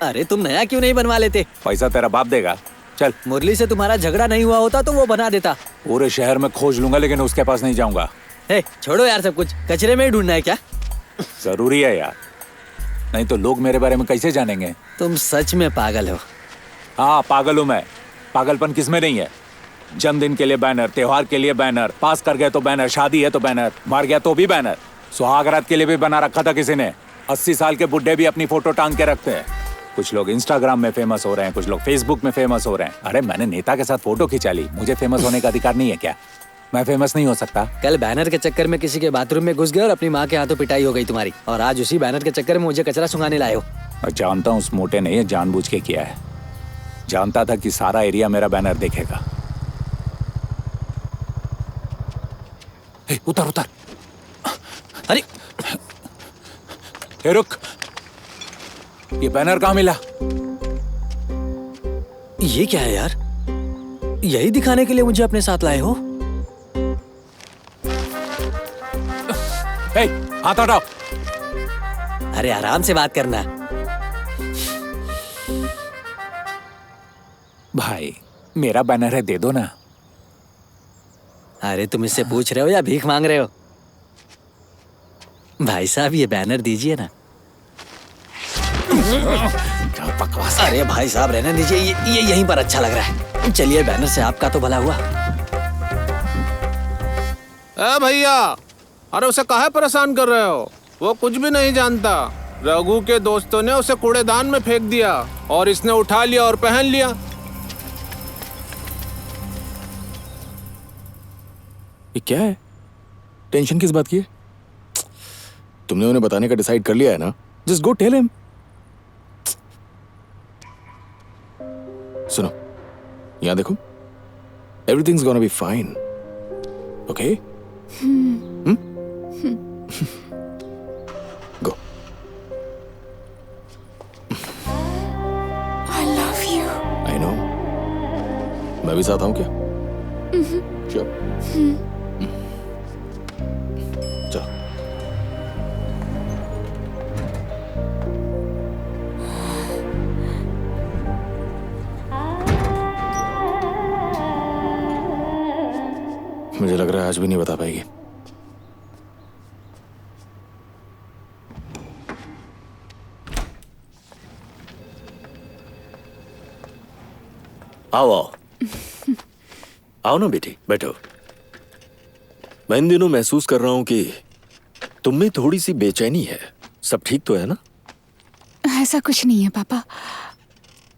अरे तुम नया क्यों नहीं बनवा लेते? पैसा तेरा बाप देगा। चल। मुरली से तुम्हारा झगड़ा नहीं हुआ होता तो वो बना देता। पूरे शहर में खोज लूंगा लेकिन उसके पास नहीं जाऊंगा। हे, छोड़ो यार सब कुछ, कचरे में ही ढूंढना है क्या? जरूरी है यार, नहीं तो लोग मेरे बारे में कैसे जानेंगे? तुम सच में पागल हो। हाँ पागल हूँ मैं। पागलपन किसमें नहीं है? जन्मदिन के लिए बैनर, त्योहार के लिए बैनर, पास कर गए तो बैनर, शादी है तो बैनर, मर गया तो भी बैनर, सुहागरात के लिए भी बना रखा था किसी ने। 80 साल के बुड्ढे भी अपनी फोटो टांग के रखते हैं। कुछ लोग इंस्टाग्राम में फेमस हो रहे हैं, कुछ लोग फेसबुक में फेमस हो रहे हैं। अरे मैंने नेता के साथ फोटो खिंचा ली, मुझे फेमस होने का अधिकार नहीं है क्या? मैं फेमस नहीं हो सकता? कल बैनर के चक्कर में किसी के बाथरूम में घुस गए और अपनी माँ के हाथों पिटाई हो गई तुम्हारी, और आज उसी बैनर के चक्कर में मुझे कचरा सुंघाने लाए हो। मैं जानता हूँ उस मोटे ने ये जानबूझ के किया है। जानता था कि सारा एरिया मेरा बैनर देखेगा। उतर उतर। अरे रुक, ये बैनर कहाँ मिला? ये क्या है यार? यही दिखाने के लिए मुझे अपने साथ लाए हो? हाथ हटाओ। अरे आराम से बात करना। भाई मेरा बैनर है, दे दो ना। अरे तुम इससे पूछ रहे हो या भीख मांग रहे हो? भाई साहब ये बैनर दीजिए ना। क्या बकवास है? अरे भाई साहब रहने दीजिए, ये यहीं पर अच्छा लग रहा है। चलिए, बैनर से आपका तो भला हुआ। भैया, अरे उसे काहे परेशान कर रहे हो? वो कुछ भी नहीं जानता। रघु के दोस्तों ने उसे कूड़ेदान में फेंक दिया और इसने उठा लिया और पहन लिया। ये क्या है? टेंशन किस बात की है? तुमने उन्हें बताने का डिसाइड कर लिया है ना? Just go tell him. सुनो, यहां देखो, everything's gonna be fine, okay? Go. I love you. I know. मैं भी साथ आऊं क्या? Sure. चलो। मुझे लग रहा है आज भी नहीं बता पाएगी। आओ आओ आओ ना बेटी, बैठो। मैं इन दिनों महसूस कर रहा हूं कि तुम में थोड़ी सी बेचैनी है। सब ठीक तो है ना? ऐसा कुछ नहीं है पापा।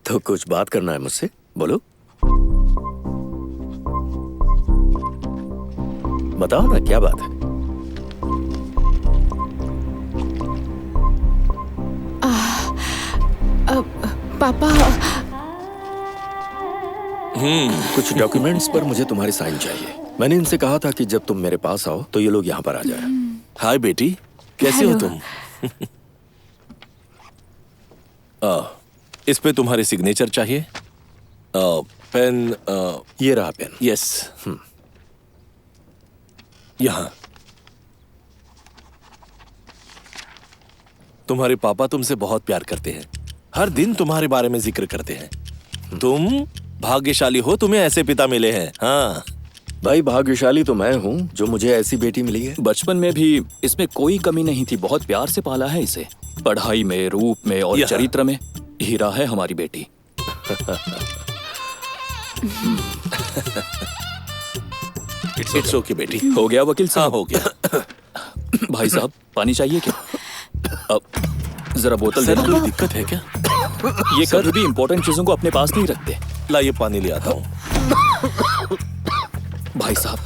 तो कुछ बात करना है मुझसे, बोलो। बताओ ना, क्या बात है? पापा, कुछ डॉक्यूमेंट्स पर मुझे तुम्हारे साइन चाहिए। मैंने इनसे कहा था कि जब तुम मेरे पास आओ तो ये लोग यहाँ पर आ जाए। हाय बेटी, कैसे हो तुम? इस पे तुम्हारे सिग्नेचर चाहिए। पेन, ये रहा पेन। यस, यहाँ। तुम्हारे पापा तुमसे बहुत प्यार करते हैं, हर दिन तुम्हारे बारे में जिक्र करते हैं। तुम भाग्यशाली हो, तुम्हें ऐसे पिता मिले हैं। हाँ भाई, भाग्यशाली तो मैं हूँ जो मुझे ऐसी बेटी मिली है। बचपन में भी इसमें कोई कमी नहीं थी, बहुत प्यार से पाला है इसे। पढ़ाई में, रूप में और चरित्र में हीरा है हमारी बेटी। इट्स ओके बेटी। हो गया वकील साहब? हाँ, हो गया। भाई साहब, पानी चाहिए क्या? अब जरा बोतल सर, देना। कोई दिक्कत है क्या? ये कभी भी इंपॉर्टेंट चीजों को अपने पास नहीं रखते। लाइए पानी ले आता हूँ। भाई साहब,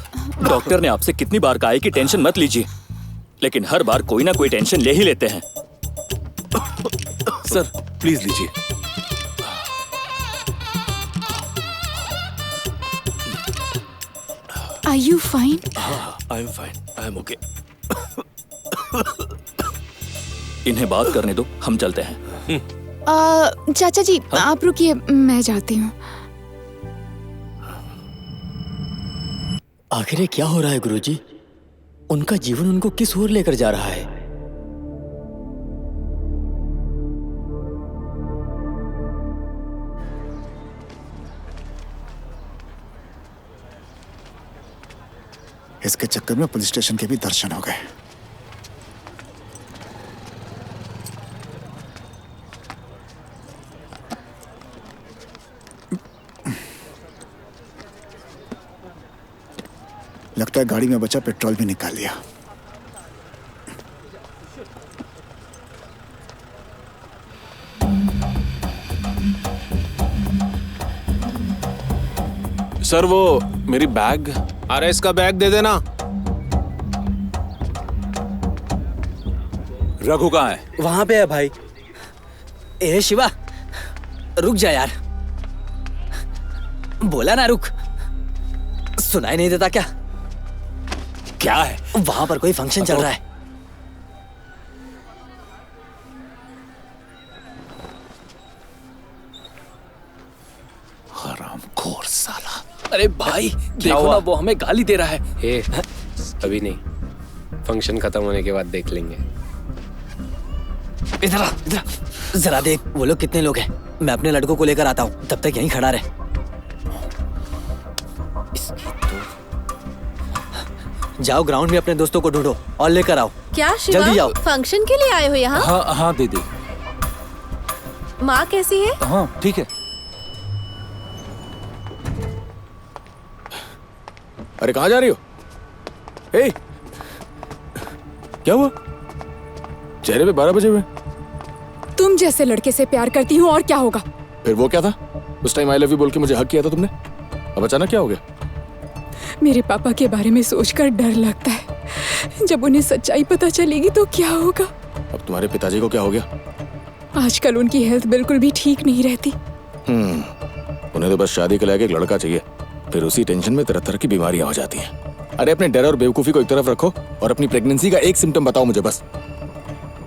डॉक्टर ने आपसे कितनी बार कहा है कि टेंशन मत लीजिए, लेकिन हर बार कोई ना कोई टेंशन ले ही लेते हैं। सर प्लीज लीजिए। Are you fine? I am fine, I am okay. इन्हें बात करने दो, हम चलते हैं। चाचा जी, आप रुकिए, मैं जाती हूँ। आखिर ये क्या हो रहा है गुरुजी? उनका जीवन उनको किस ओर लेकर जा रहा है? इसके चक्कर में पुलिस स्टेशन के भी दर्शन हो गए। लगता है गाड़ी में बचा पेट्रोल भी निकाल लिया। सर वो मेरी बैग। अरे इसका बैग दे देना। रघु कहाँ है? वहां पे है भाई। ए शिवा, रुक जा यार। बोला ना रुक, सुनाई नहीं देता क्या? क्या है? वहां पर कोई फंक्शन चल रहा है। हरामखोर साला। अरे भाई देखो ना, वो हमें गाली दे रहा है। ए, अभी नहीं, फंक्शन खत्म होने के बाद देख लेंगे। इधर आ, इधर आ। जरा देख वो लोग कितने लोग हैं। मैं अपने लड़कों को लेकर आता हूँ, तब तक यहीं खड़ा रहे। जाओ ग्राउंड में अपने दोस्तों को ढूंढो और लेकर आओ। क्या शिवा, जल्दी जाओ। फंक्शन के लिए आए हो यहाँ? हाँ हाँ दीदी। माँ कैसी है? हाँ ठीक है। अरे कहाँ जा रही हो? ए, क्या हुआ? चेहरे पे 12 बजे हुए। तुम जैसे लड़के से प्यार करती हूँ और क्या होगा? फिर वो क्या था? उस टाइम आई लव यू बोल के मुझे हक किया था तुमने। अब अचानक क्या हो गया? मेरे पापा के बारे में सोचकर डर लगता है। जब उन्हें सच्चाई पता चलेगी तो क्या होगा? अब तुम्हारे पिताजी को क्या हो गया? आजकल उनकी हेल्थ बिल्कुल भी ठीक नहीं रहती। उन्हें तो बस शादी के लायक एक लड़का चाहिए, फिर उसी टेंशन में तरह तरह की बीमारियां हो जाती हैं। अरे अपने डर और बेवकूफी को एक तरफ रखो और अपनी प्रेगनेंसी का एक सिम्टम बताओ मुझे बस।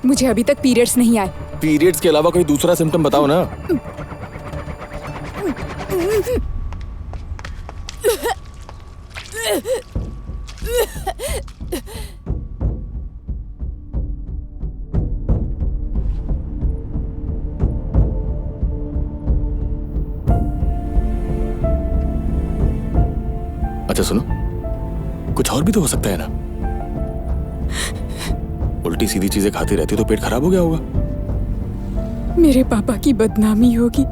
मुझे अभी तक पीरियड्स नहीं आए। पीरियड्स के अलावा कोई दूसरा सिम्टम बताओ ना। अच्छा सुनो, कुछ और भी तो हो सकता है ना। उल्टी सीधी चीजें खाती रहती तो पेट खराब हो गया होगा। मेरे पापा की बदनामी होगी।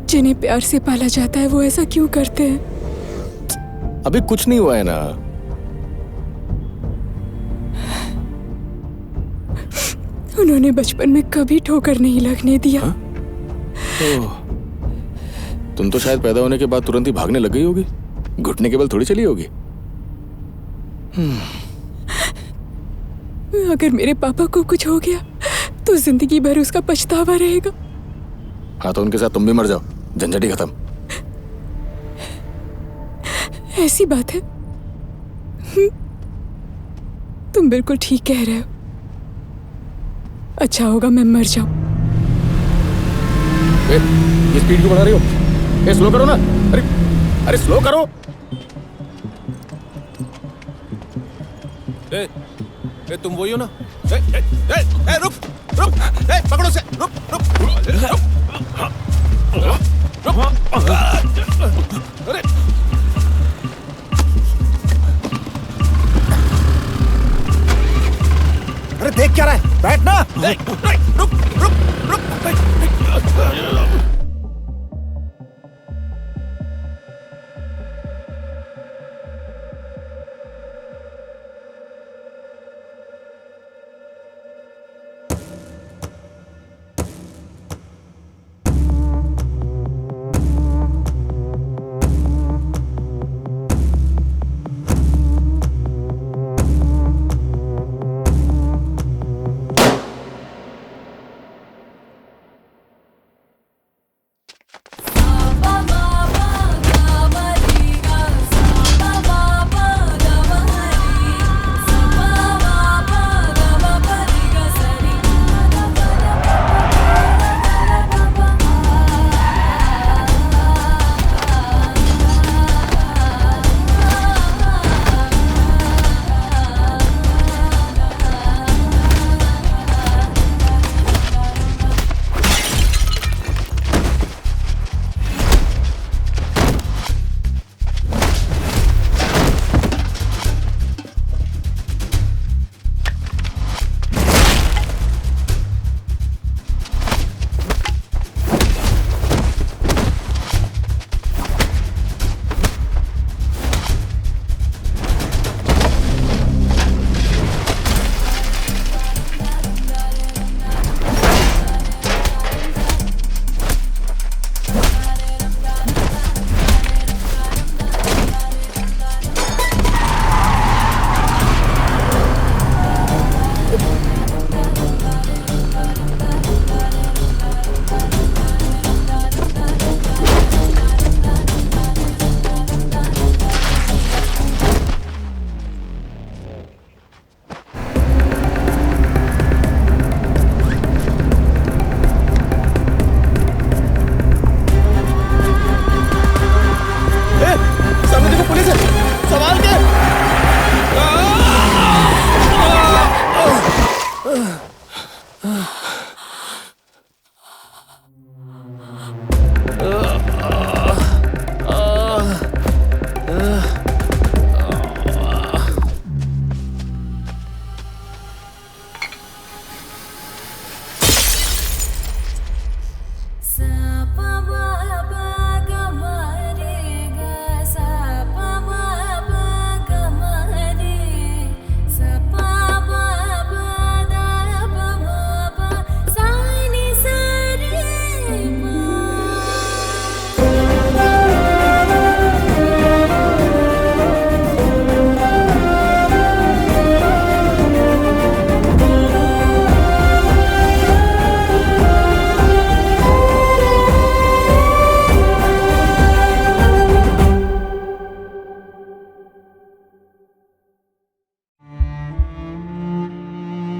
जिन्हें प्यार से पाला जाता है वो ऐसा क्यों करते हैं? अभी कुछ नहीं हुआ है ना। उन्होंने बचपन में कभी ठोकर नहीं लगने दिया। तुम तो शायद पैदा होने के बाद तुरंत ही भागने लग गई होगी, घुटने के बल थोड़ी चली होगी। अगर मेरे पापा को कुछ हो गया तो जिंदगी भर उसका पछतावा रहेगा। हाँ तो उनके साथ तुम भी मर जाओ, झंझट ही खत्म। ऐसी बात है? तुम बिल्कुल ठीक कह रहे हो। अच्छा होगा मैं मर जाऊं। ये स्पीड क्यों बढ़ा रही हो? स्लो करो ना। अरे स्लो करो। ए, तुम वही हो ना? रुक रुक। ए, पकड़ो से रुक अरे अरे देख क्या रहा है, बैठना। रुक रुक रुक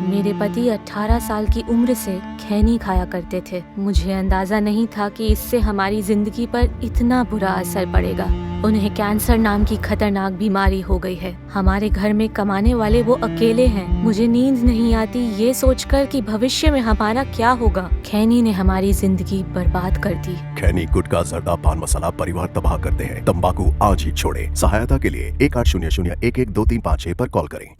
मेरे पति 18 साल की उम्र से खैनी खाया करते थे। मुझे अंदाजा नहीं था कि इससे हमारी जिंदगी पर इतना बुरा असर पड़ेगा। उन्हें कैंसर नाम की खतरनाक बीमारी हो गई है। हमारे घर में कमाने वाले वो अकेले हैं। मुझे नींद नहीं आती ये सोचकर कि भविष्य में हमारा क्या होगा। खैनी ने हमारी जिंदगी बर्बाद कर दी। खैनी, गुटखा, जर्दा, पान मसाला परिवार तबाह करते हैं। तंबाकू आज ही छोड़े। सहायता के लिए 1800-112356 पर कॉल करें।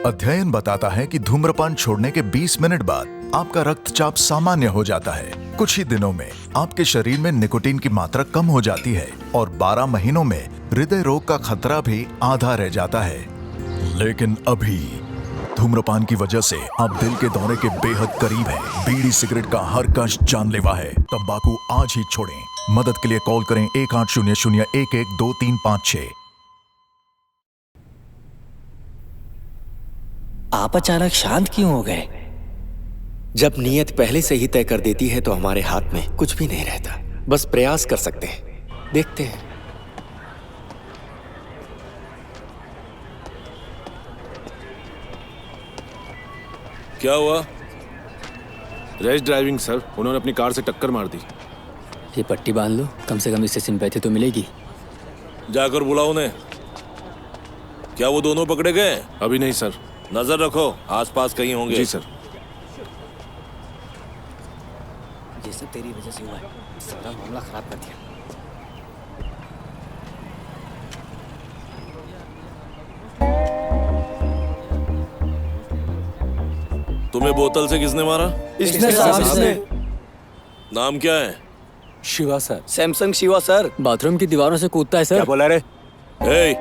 अध्ययन बताता है कि धूम्रपान छोड़ने के 20 मिनट बाद आपका रक्तचाप सामान्य हो जाता है। कुछ ही दिनों में आपके शरीर में निकोटीन की मात्रा कम हो जाती है और 12 महीनों में हृदय रोग का खतरा भी आधा रह जाता है। लेकिन अभी धूम्रपान की वजह से आप दिल के दौरे के बेहद करीब हैं। बीड़ी सिगरेट का हर कश जानलेवा है। तंबाकू आज ही छोड़ें। मदद के लिए कॉल करें 1800-112356। आप अचानक शांत क्यों हो गए? जब नीयत पहले से ही तय कर देती है तो हमारे हाथ में कुछ भी नहीं रहता। बस प्रयास कर सकते हैं। देखते हैं। क्या हुआ? Rash driving sir. उन्होंने अपनी कार से टक्कर मार दी। ये पट्टी बांध लो, कम से कम इससे सिंपैथी तो मिलेगी। जाकर बुलाओ उन्हें। क्या वो दोनों पकड़े गए? अभी नहीं सर। नजर रखो, आसपास कहीं होंगे। जी सर। सब तेरी वजह से हुआ है। सारा मामला खराब कर दिया। तुम्हें बोतल से किसने मारा? इसने साहब, इसने। नाम क्या है? Shiva sir. Samsung Shiva sir. Bathroom की दीवारों से कूदता है सर। क्या बोला रे? ए,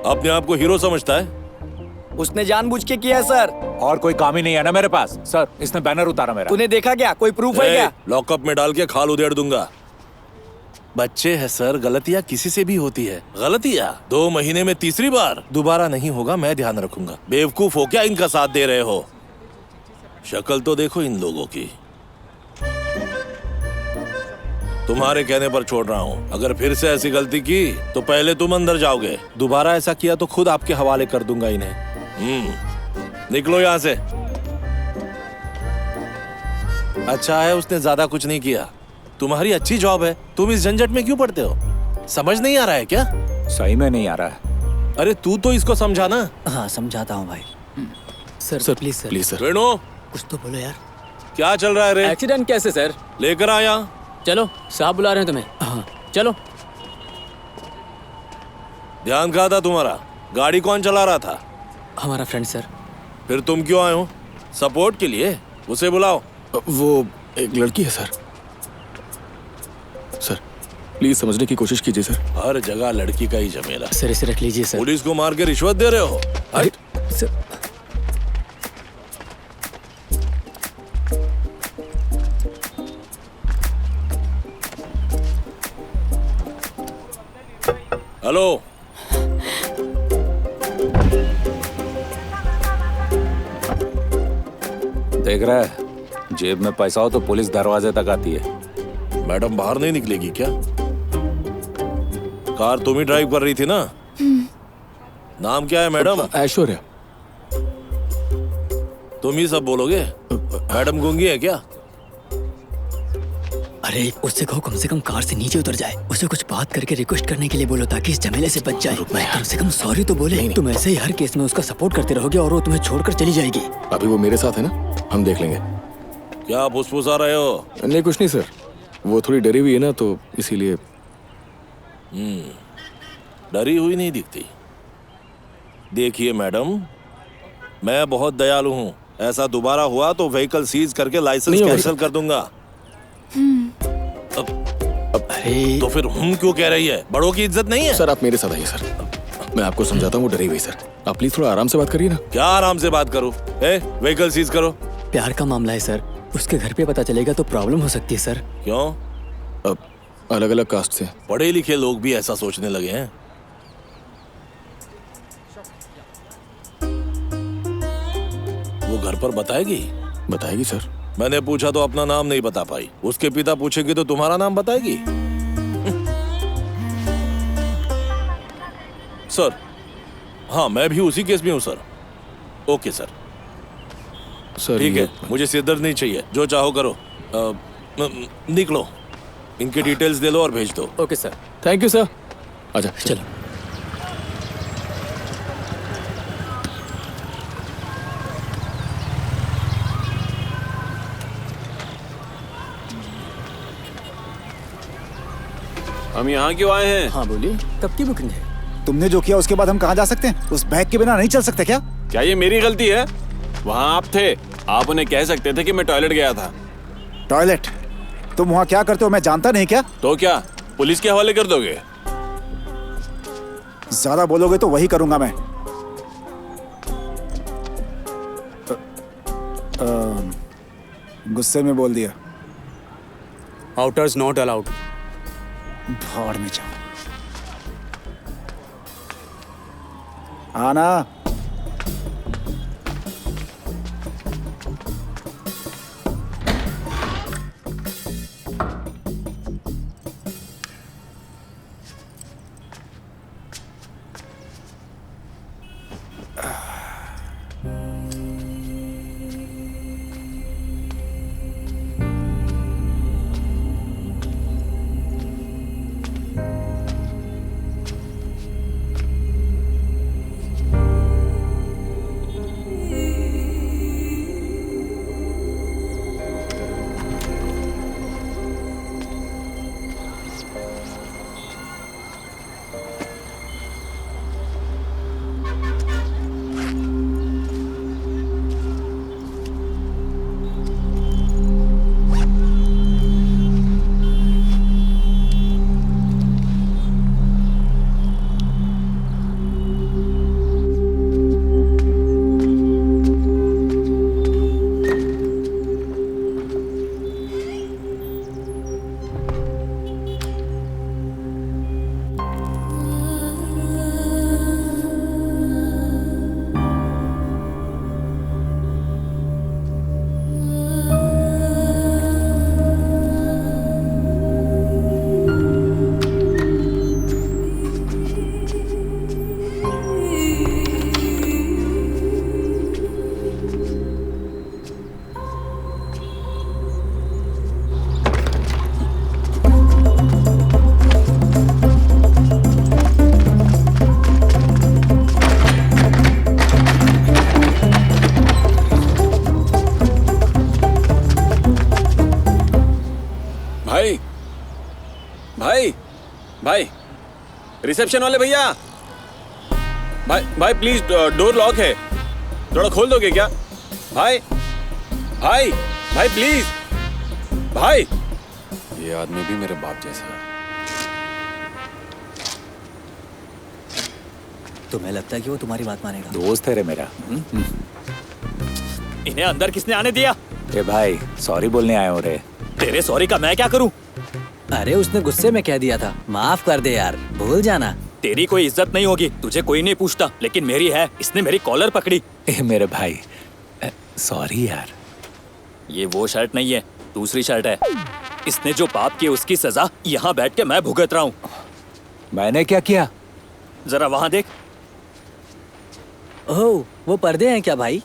अपने आप को हीरो समझता है? उसने जानबूझ के किया है सर। और कोई काम ही नहीं है ना मेरे पास। सर, इसने बैनर उतारा मेरा। तूने देखा क्या? कोई प्रूफ है क्या? लॉकअप में डाल के खाल उधेड़ दूंगा। बच्चे हैं सर, गलतियां किसी से भी होती है। गलतियां 2 महीने में तीसरी बार दोबारा नहीं होगा, मैं ध्यान रखूंगा। बेवकूफ हो क्या इनका साथ दे रहे हो? शक्ल तो देखो इन लोगों की। तुम्हारे कहने पर छोड़ रहा हूँ। अगर फिर से ऐसी गलती की तो पहले तुम अंदर जाओगे। दोबारा ऐसा किया तो खुद आपके हवाले कर दूंगा इन्हें। निकलो यहाँ से। अच्छा है उसने ज्यादा कुछ नहीं किया। तुम्हारी अच्छी जॉब है, तुम इस झंझट में क्यों पड़ते हो? समझ नहीं आ रहा है क्या? सही में नहीं आ रहा है। अरे तू तो इसको समझा ना। हाँ समझाता हूँ भाई। Sir please sir, please sir. Venu, कुछ तो बोलो यार। क्या चल रहा है रे? एक्सीडेंट कैसे सर? लेकर आया। चलो साहब बुला रहे हैं तुम्हें। हाँ चलो। ध्यान कहाँ था तुम्हारा? गाड़ी कौन चला रहा था? हमारा फ्रेंड सर। फिर तुम क्यों आए हो? सपोर्ट के लिए? उसे बुलाओ। वो एक लड़की है सर। सर प्लीज समझने की कोशिश कीजिए सर। हर जगह लड़की का ही झमेला। सर इसे रख लीजिए सर। पुलिस को मार के रिश्वत दे रहे हो? सर हेलो, देख रहा है, जेब में पैसा हो तो पुलिस दरवाजे तक आती है। मैडम बाहर नहीं निकलेगी क्या? कार तुम ही ड्राइव कर रही थी ना? नाम क्या है मैडम? ऐश्वर्या। तुम ही सब बोलोगे? मैडम गूंगी है क्या? अरे उससे कहो कम से कम कार से नीचे उतर जाए। उसे कुछ बात करके रिक्वेस्ट करने के लिए बोलो ताकि इस झमेले से बच जाए। कम से कम सॉरी तो बोले। तुम ऐसे ही हर केस में उसका सपोर्ट करते रहोगे और वो तुम्हें छोड़कर चली जाएगी। अभी वो मेरे साथ है ना, हम देख लेंगे। क्या फुसफुसा रहे हो? नहीं कुछ नहीं सर, वो थोड़ी डरी हुई है ना तो इसीलिए। डरी हुई नहीं दिखती। देखिए मैडम, मैं बहुत दयालु हूँ। ऐसा दोबारा हुआ तो व्हीकल सीज करके लाइसेंस कैंसिल कर दूंगा। तो फिर क्यों कह रही है? बड़ों की इज्जत नहीं है? सर आप मेरे साथ आइए सर, मैं आपको समझाता हूँ। वो डरी हुई सर, आप प्लीज थोड़ा आराम से बात करिए ना। क्या आराम से बात करूँ? व्हीकल सीज करो। प्यार का मामला है सर, उसके घर पे पता चलेगा तो प्रॉब्लम हो सकती है सर। क्यों? अब अलग अलग कास्ट से पढ़े लिखे लोग भी ऐसा सोचने लगे हैं। वो घर पर बताएगी? बताएगी सर। मैंने पूछा तो अपना नाम नहीं बता पाई। उसके पिता पूछेंगे तो तुम्हारा नाम बताएगी? सर, हाँ मैं भी उसी केस में हूँ सर। Okay sir. सर ठीक है, मुझे सिरदर्द नहीं चाहिए, जो चाहो करो। निकलो, इनके डिटेल्स दे लो और भेज दो। Okay sir. Thank you sir. आजा चलो। हम यहाँ क्यों आए हैं? हाँ बोलिए, कब की बुकिंग है? तुमने जो किया उसके बाद हम कहाँ जा सकते हैं? उस बैग के बिना नहीं चल सकते क्या? क्या ये मेरी गलती है? वहाँ आप थे, आप उन्हें कह सकते थे कि मैं टॉयलेट गया था। टॉयलेट? तुम वहाँ क्या करते हो मैं जानता नहीं क्या? तो क्या पुलिस के हवाले कर दोगे? ज्यादा बोलोगे तो वही करूंगा मैं। गुस्से में बोल दिया। Outers not allowed. भाड़ में जाओ। आना। भाई, रिसेप्शन वाले भैया, भाई भाई प्लीज, डोर लॉक है, थोड़ा खोल दोगे क्या? भाई भाई भाई प्लीज, भाई। ये आदमी भी मेरे बाप जैसा है। तुम्हें लगता है कि वो तुम्हारी बात मानेगा? दोस्त है रे मेरा। इन्हें अंदर किसने आने दिया? ए भाई, सॉरी बोलने आए हो रे। तेरे सॉरी का मैं क्या करूं? अरे उसने गुस्से में कह दिया था, माफ कर दे यार, भूल जाना। तेरी कोई इज्जत नहीं होगी, तुझे कोई नहीं पूछता, लेकिन मेरी है। इसने मेरी कॉलर पकड़ी। ए मेरे भाई, सॉरी यार। ये वो शर्ट नहीं है, दूसरी शर्ट है। इसने जो पाप किया उसकी सजा यहाँ बैठ के मैं भुगत रहा हूँ। मैंने क्या किया? जरा वहाँ देख। ओह, वो पर्दे हैं क्या भाई?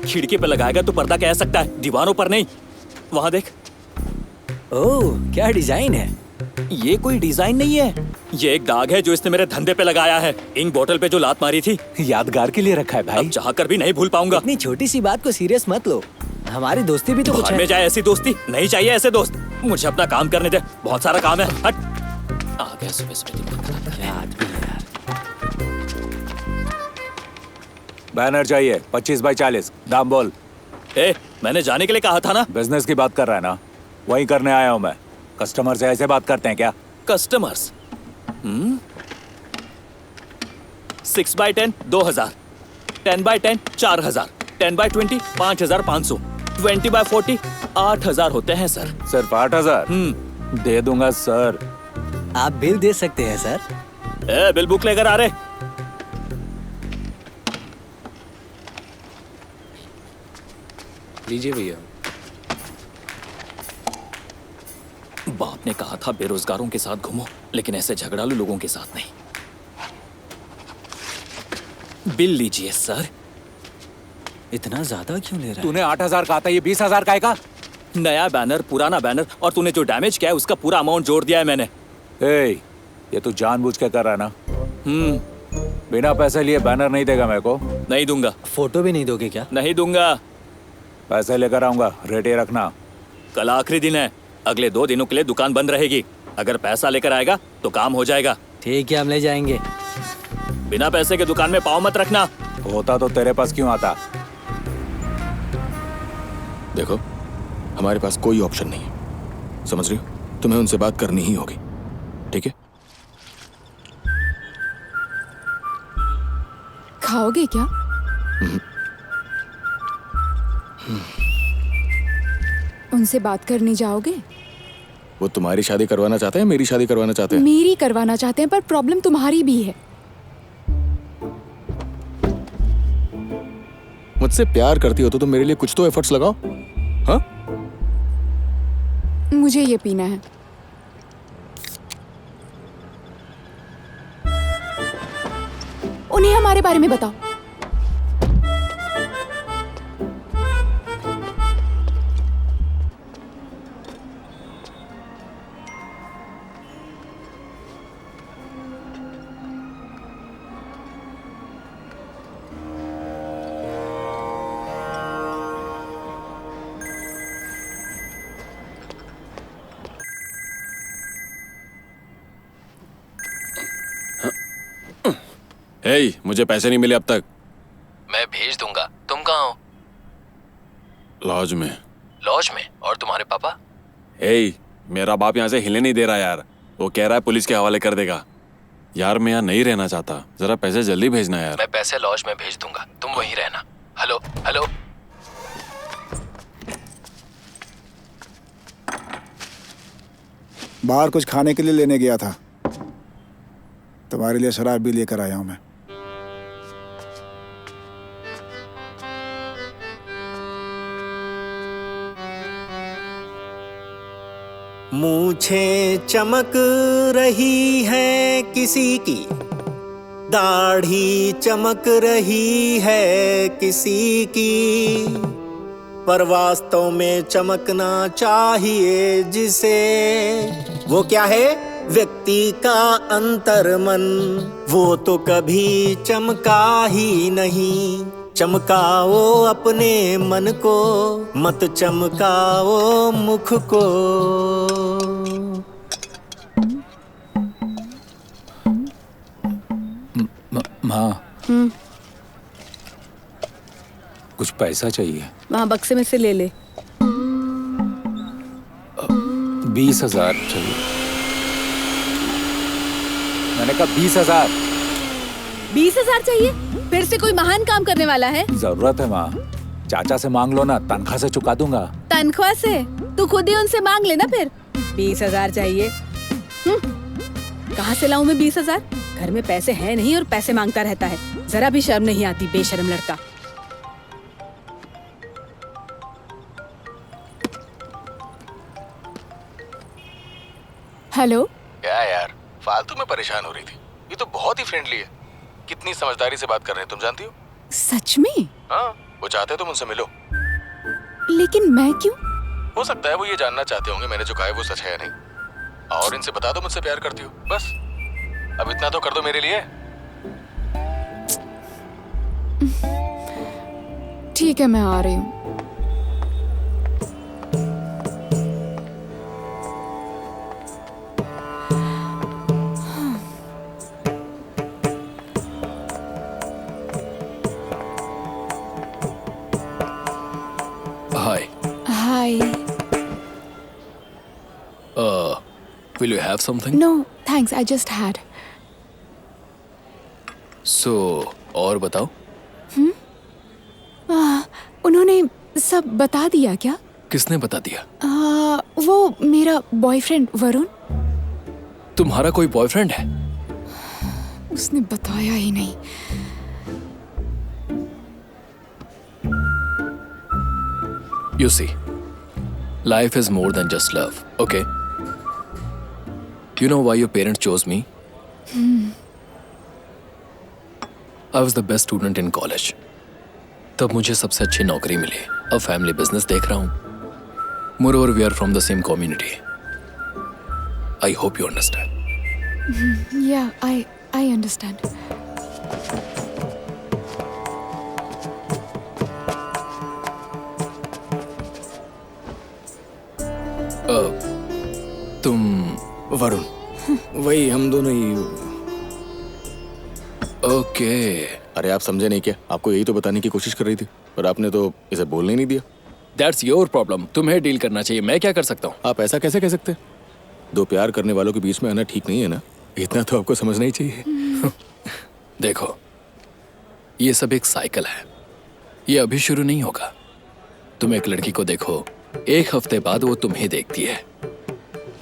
खिड़की पे लगाएगा तो पर्दा कह सकता है, दीवारों पर नहीं। वहाँ देख। ओह, क्या डिजाइन है? ये कोई डिजाइन नहीं है, ये एक दाग है जो इसने मेरे धंधे पे लगाया है। इंक बोतल पे जो लात मारी थी, यादगार के लिए रखा है भाई। अब चाहकर भी नहीं भूल पाऊंगा। इतनी छोटी सी बात को सीरियस मत लो, हमारी दोस्ती भी तो कुछ भाड़ है। में जाए ऐसी दोस्ती, नहीं चाहिए ऐसे दोस्त। मुझे अपना काम करने दे, बहुत सारा काम है। हट। आ गया सुबह सुबह दिमाग खराब कर दिया। बैनर चाहिए 25x40, दाम बोल। ए, मैंने जाने के लिए कहा था ना। बिजनेस की बात कर रहा है ना, वही करने आया हूँ मैं। कस्टमर से ऐसे बात करते हैं क्या? Customers 6x10 2000, 10x10 4000, 10x20 5500, 20x40 8000 होते हैं सर। सिर्फ 8000? दे दूंगा सर। आप बिल दे सकते हैं सर। ए, बिल बुक लेकर आ रहे। लीजिए भैया। बाप ने कहा था बेरोजगारों के साथ घूमो, लेकिन ऐसे झगड़ालू लोगों के साथ नहीं। बिल लीजिए सर। इतना ज्यादा क्यों ले रहा है? तूने 8000 कहा था, ये 20,000 का आएगा? नया बैनर, पुराना बैनर, और तूने जो डैमेज किया है उसका पूरा अमाउंट जोड़ दिया है मैंने। ए, ये तू जानबूझ के कर रहा है ना? बिना पैसे लिए बैनर नहीं देगा मेरे को। नहीं दूंगा। फोटो भी नहीं दोगे क्या? नहीं दूंगा। पैसे लेकर आऊंगा, रेडी रखना। कल आखिरी दिन है, अगले 2 दिनों के लिए दुकान बंद रहेगी। अगर पैसा लेकर आएगा तो काम हो जाएगा। ठीक है, हम ले जाएंगे। बिना पैसे के दुकान में पाँव मत रखना। होता तो तेरे पास क्यों आता? देखो, हमारे पास कोई ऑप्शन नहीं है, समझ रही हो? तुम्हें उनसे बात करनी ही होगी, ठीक है? खाओगे क्या? उनसे बात करने जाओगे? वो तुम्हारी शादी करवाना चाहते हैं, मेरी शादी करवाना चाहते हैं? मेरी करवाना चाहते हैं, पर प्रॉब्लम तुम्हारी भी है। मुझसे प्यार करती हो तो तुम मेरे लिए कुछ तो एफर्ट्स लगाओ। हाँ? मुझे ये पीना है। उन्हें हमारे बारे में बताओ। हे, मुझे पैसे नहीं मिले अब तक। मैं भेज दूंगा। तुम कहाँ हो? लॉज में। लॉज में? और तुम्हारे पापा? हे, मेरा बाप यहाँ से हिले नहीं दे रहा यार। वो कह रहा है पुलिस के हवाले कर देगा। यार मैं यहाँ नहीं रहना चाहता, जरा पैसे जल्दी भेजना यार। मैं पैसे लॉज में भेज दूंगा, तुम वहीं रहना। Hello hello. बाहर कुछ खाने के लिए लेने गया था, तुम्हारे लिए शराब भी लेकर आया हूं मैं। मूछें चमक रही है किसी की, दाढ़ी चमक रही है किसी की, पर वास्तव में चमकना चाहिए जिसे, वो क्या है? व्यक्ति का अंतर्मन। वो तो कभी चमका ही नहीं। चमकाओ अपने मन को, मत चमकाओ मुख को। माँ, कुछ पैसा चाहिए। वहाँ बक्से में से ले ले। 20,000 चाहिए। मैंने कहा 20,000। 20,000 चाहिए? फिर से कोई महान काम करने वाला है? जरूरत है माँ, चाचा से मांग लो ना, तनख्वाह से चुका दूंगा। तनख्वाह से? तू खुद ही उनसे मांग लेना फिर। 20,000 चाहिए? कहाँ से लाऊं मैं 20,000? घर में पैसे हैं नहीं और पैसे मांगता रहता है। जरा भी शर्म नहीं आती, बेशर्म लड़का। हेलो। क्या यार, फालतू में परेशान हो रही थी। ये तो बहुत ही फ्रेंडली है। कितनी समझदारी से बात कर रहे हैं, तुम जानती हो? सच में? हाँ, वो चाहते तुम उनसे मिलो। लेकिन मैं क्यों? हो सकता है वो ये जानना चाहते होंगे मैंने जो कहा है वो सच है या नहीं। और इनसे बता दो मुझसे प्यार करती हो, बस। अब इतना तो कर दो मेरे लिए। ठीक है, मैं आ रही हूँ। Hi. Hi. Will you have something? No, thanks. I just had. So, और बताओ। उन्होंने सब बता दिया क्या? किसने बता दिया? वो मेरा बॉयफ्रेंड वरुण। तुम्हारा कोई बॉयफ्रेंड है? उसने बताया ही नहीं। You see, life is more than just love, okay? You know why your parents chose me? I was the best student in college. तब मुझे सबसे अच्छी नौकरी मिली। अब फैमिली बिजनेस देख रहा हूँ। Moreover, we are from the same community. I hope you understand. Yeah, I understand. तुम वरुण, वही हम दोनों ही। ओके। अरे आप समझे नहीं क्या? आपको यही तो बताने की कोशिश कर रही थी, पर आपने तो इसे बोलने नहीं दिया। That's your problem. तुम्हें डील करना चाहिए, मैं क्या कर सकता हूँ? आप ऐसा कैसे कह सकते? दो प्यार करने वालों के बीच में आना ठीक नहीं है ना? इतना तो आपको समझना ही चाहिए। देखो, ये सब एक साइकिल है। ये अभी शुरू नहीं होगा। तुम एक लड़की को देखो, एक हफ्ते बाद वो तुम्हें देखती है।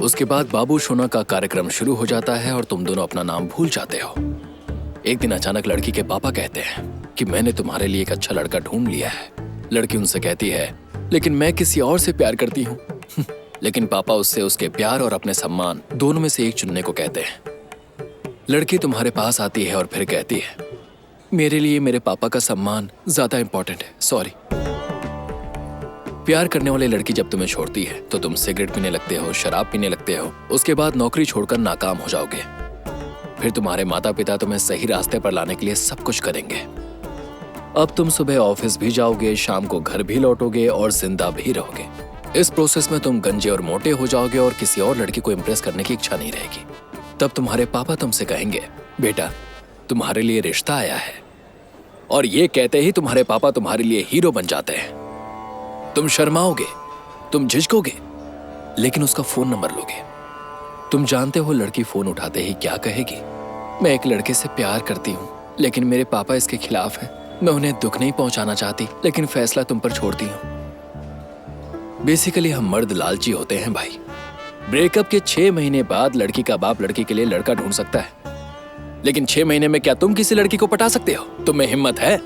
उसके बाद बाबू सोना का कार्यक्रम शुरू हो जाता है और तुम दोनों अपना नाम भूल जाते हो। एक दिन अचानक लड़की के पापा कहते हैं कि मैंने तुम्हारे लिए एक अच्छा लड़का ढूंढ लिया है। लड़की उनसे कहती है, लेकिन मैं किसी और से प्यार करती हूँ। लेकिन पापा उससे उसके प्यार और अपने सम्मान दोनों में से एक चुनने को कहते हैं। लड़की तुम्हारे पास आती है और फिर कहती है, मेरे लिए मेरे पापा का सम्मान ज्यादा इंपॉर्टेंट है, सॉरी। प्यार करने वाली लड़की जब तुम्हें छोड़ती है तो तुम सिगरेट पीने लगते हो, शराब पीने लगते हो। उसके बाद नौकरी छोड़कर नाकाम हो जाओगे। फिर तुम्हारे माता पिता तुम्हें सही रास्ते पर लाने के लिए सब कुछ करेंगे। अब तुम सुबह ऑफिस भी जाओगे, शाम को घर भी लौटोगे और जिंदा भी रहोगे। इस प्रोसेस में तुम गंजे और मोटे हो जाओगे और किसी और लड़की को इम्प्रेस करने की इच्छा नहीं रहेगी। तब तुम्हारे पापा तुमसे कहेंगे, बेटा तुम्हारे लिए रिश्ता आया है। और ये कहते ही तुम्हारे पापा तुम्हारे लिए हीरो बन जाते हैं। तुम शर्माओगे, तुम झिझकोगे, लेकिन उसका फोन नंबर लोगे। तुम जानते हो लड़की फोन उठाते ही क्या कहेगी, मैं एक लड़के से प्यार करती हूँ, लेकिन मेरे पापा इसके खिलाफ हैं। मैं उन्हें दुख नहीं पहुंचाना चाहती, लेकिन फैसला तुम पर छोड़ती हूँ। बेसिकली हम मर्द लालची होते हैं भाई। ब्रेकअप के 6 महीने बाद लड़की का बाप लड़की के लिए लड़का ढूंढ सकता है, लेकिन 6 महीने में क्या तुम किसी लड़की को पटा सकते हो? तुम्हें हिम्मत है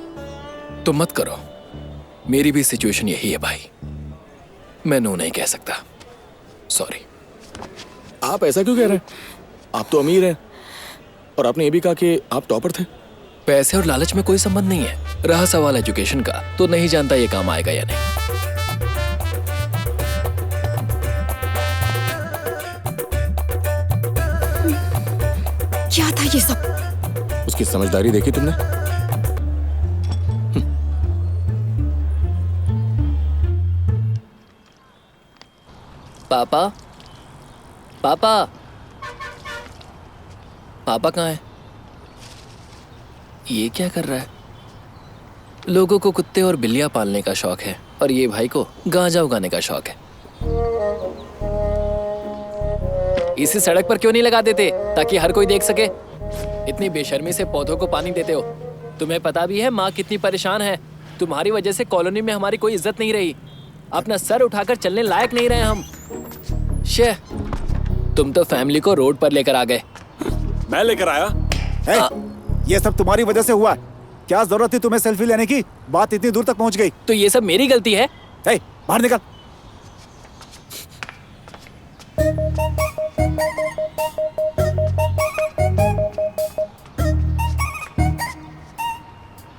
तो मत करो। मेरी भी सिचुएशन यही है भाई। मैं नो नहीं कह सकता, सॉरी। आप ऐसा क्यों कह रहे हैं? आप तो अमीर हैं और आपने ये भी कहा कि आप टॉपर थे। पैसे और लालच में कोई संबंध नहीं है। रहा सवाल एजुकेशन का, तो नहीं जानता ये काम आएगा या नहीं। क्या था ये सब? उसकी समझदारी देखी तुमने? पापा, पापा, पापा कहाँ है? ये क्या कर रहा है? लोगों को कुत्ते और बिल्लियां पालने का शौक है और ये भाई को गांजा उगाने का शौक है। इसे सड़क पर क्यों नहीं लगा देते ताकि हर कोई देख सके? इतनी बेशर्मी से पौधों को पानी देते हो। तुम्हें पता भी है माँ कितनी परेशान है। तुम्हारी वजह से कॉलोनी में हमारी कोई इज्जत नहीं रही। अपना सर उठाकर चलने लायक नहीं रहे हम। शे, तुम तो फैमिली को रोड पर लेकर आ गए। मैं लेकर आया? ये सब तुम्हारी वजह से हुआ। क्या जरूरत थी तुम्हें सेल्फी लेने की? बात इतनी दूर तक पहुंच गई। तो ये सब मेरी गलती है? बाहर निकल।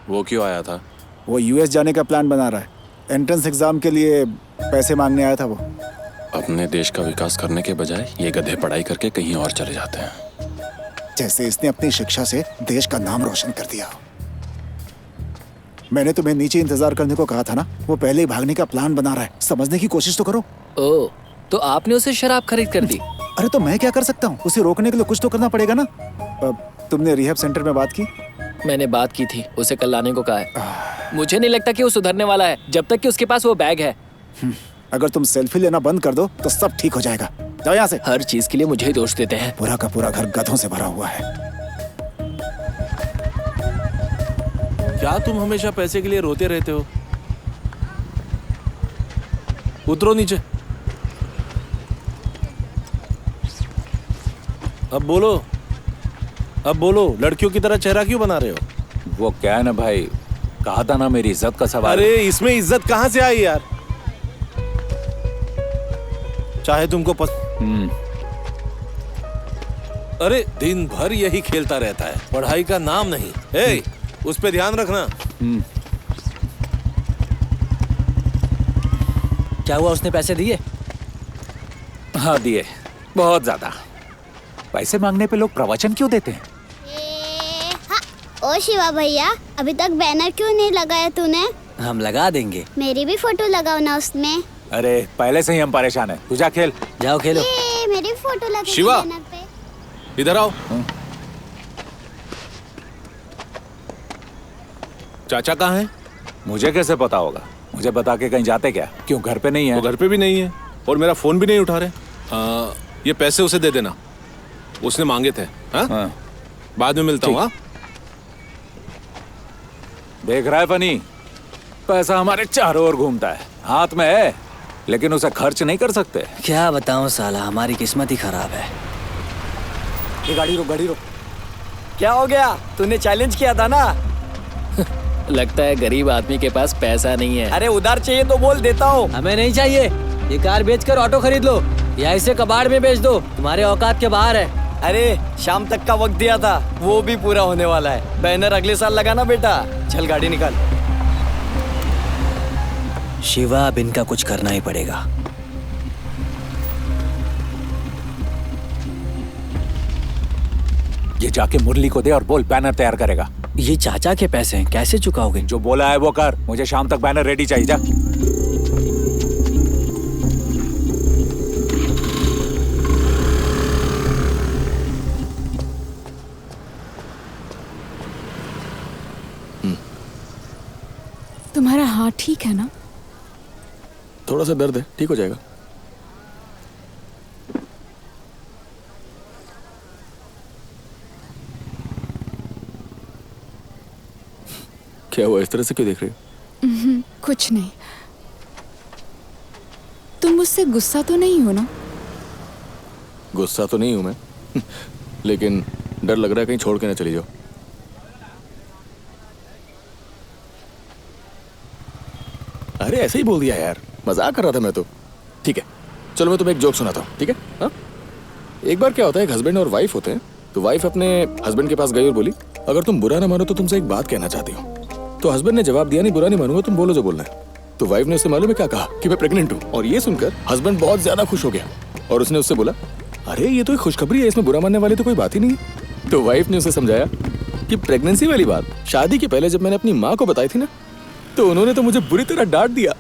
वो क्यों आया था? वो यूएस जाने का प्लान बना रहा है। एंट्रेंस एग्जाम के लिए पैसे मांगने आया था वो। अपने देश का विकास करने के बजाय ये गधे पढ़ाई करके कहीं और चले जाते हैं। जैसे इसने अपनी शिक्षा से देश का नाम रोशन कर दिया। मैंने तुम्हें नीचे इंतजार करने को कहा था ना। वो पहले ही भागने का प्लान बना रहा है। समझने की कोशिश तो करो। ओह, तो आपने उसे शराब खरीद कर दी? अरे तो मैं क्या कर सकता हूँ? उसे रोकने के लिए कुछ तो करना पड़ेगा ना। तुमने रिहैब सेंटर में बात की? मैंने बात की थी, उसे कल लाने को कहा है। मुझे नहीं लगता कि वो सुधरने वाला है जब तक कि उसके पास वो बैग है। अगर तुम सेल्फी लेना बंद कर दो तो सब ठीक हो जाएगा। जाओ यहाँ से। हर चीज के लिए मुझे ही दोष देते हैं। पूरा का पूरा घर गधों से भरा हुआ है। क्या तुम हमेशा पैसे के लिए रोते रहते हो? उतरो नीचे। अब बोलो, अब बोलो। लड़कियों की तरह चेहरा क्यों बना रहे हो? वो क्या है ना भाई, कहा था ना मेरी इज्जत का सवाल। अरे इसमें इज्जत कहाँ से आई यार? चाहे तुमको अरे दिन भर यही खेलता रहता है, पढ़ाई का नाम नहीं। ए, उस पे ध्यान रखना। क्या हुआ, उसने पैसे दिए? हाँ दिए, बहुत ज्यादा। पैसे मांगने पे लोग प्रवचन क्यों देते हैं? ओ शिवा भैया, अभी तक बैनर क्यों नहीं लगाया तूने? हम लगा देंगे। मेरी भी फोटो लगाओ ना उसमें। अरे पहले से ही हम परेशान हैं। तू जा खेल। जाओ खेलो। मेरी फोटो लगा शिवा, बैनर पे। इधर आओ। चाचा कहाँ हैं? मुझे कैसे पता होगा? मुझे बता के कहीं जाते क्या? क्यों घर पे नहीं है? वो घर पे भी नहीं है और मेरा फोन भी नहीं उठा रहे। ये पैसे उसे दे देना, उसने मांगे थे। हाँ? बाद में मिलता हूँ। देख रहा है फनी, पैसा हमारे चारों ओर घूमता है, हाथ में है लेकिन उसे खर्च नहीं कर सकते। क्या बताऊं साला, हमारी किस्मत ही खराब है। ये गाड़ी रोक, गाड़ी रोक। क्या हो गया? तूने चैलेंज किया था ना। लगता है गरीब आदमी के पास पैसा नहीं है। अरे उधार चाहिए तो बोल, देता हूँ। हमें नहीं चाहिए। ये कार बेचकर ऑटो खरीद लो या इसे कबाड़ में बेच दो, तुम्हारे औकात के बाहर है। अरे शाम तक का वक्त दिया था, वो भी पूरा होने वाला है। बैनर अगले साल लगाना बेटा। चल गाड़ी निकाल। शिवा, अब इनका कुछ करना ही पड़ेगा। ये जाके मुरली को दे और बोल बैनर तैयार करेगा। ये चाचा के पैसे हैं, कैसे चुकाओगे? जो बोला है वो कर। मुझे शाम तक बैनर रेडी चाहिए। जा। तुम्हारा हाथ ठीक है ना? थोड़ा सा दर्द है, ठीक हो जाएगा। क्या हुआ, इस तरह से क्यों देख रही हो? कुछ नहीं। तुम मुझसे गुस्सा तो नहीं हो ना? गुस्सा तो नहीं हूं मैं लेकिन डर लग रहा है कहीं छोड़ के ना चली जाओ। अरे ऐसे ही बोल दिया यार, मजाक कर रहा था मैं तो। ठीक है चलो मैं तुम्हें एक जोक सुनाता हूँ, ठीक है? हाँ, एक बार क्या होता है, एक हस्बैंड और वाइफ होते हैं। तो वाइफ अपने हस्बैंड के पास गई और बोली, अगर तुम बुरा ना मानो तो तुमसे एक बात कहना चाहती हूँ। तो हस्बैंड ने जवाब दिया, नहीं बुरा नहीं मानूंगा, तुम बोलो जो बोलना है। तो वाइफ ने उससे मालूम है क्या कहा, कि मैं प्रेग्नेंट हूँ। और ये सुनकर हस्बैंड बहुत ज्यादा खुश हो गया और उसने उससे बोला, अरे ये तो एक खुशखबरी है, इसमें बुरा मानने वाली तो कोई बात ही नहीं है। तो वाइफ ने उसे समझाया कि प्रेगनेंसी वाली बात शादी के पहले जब मैंने अपनी माँ को बताई थी ना, तो उन्होंने तो मुझे बुरी तरह डांट दिया।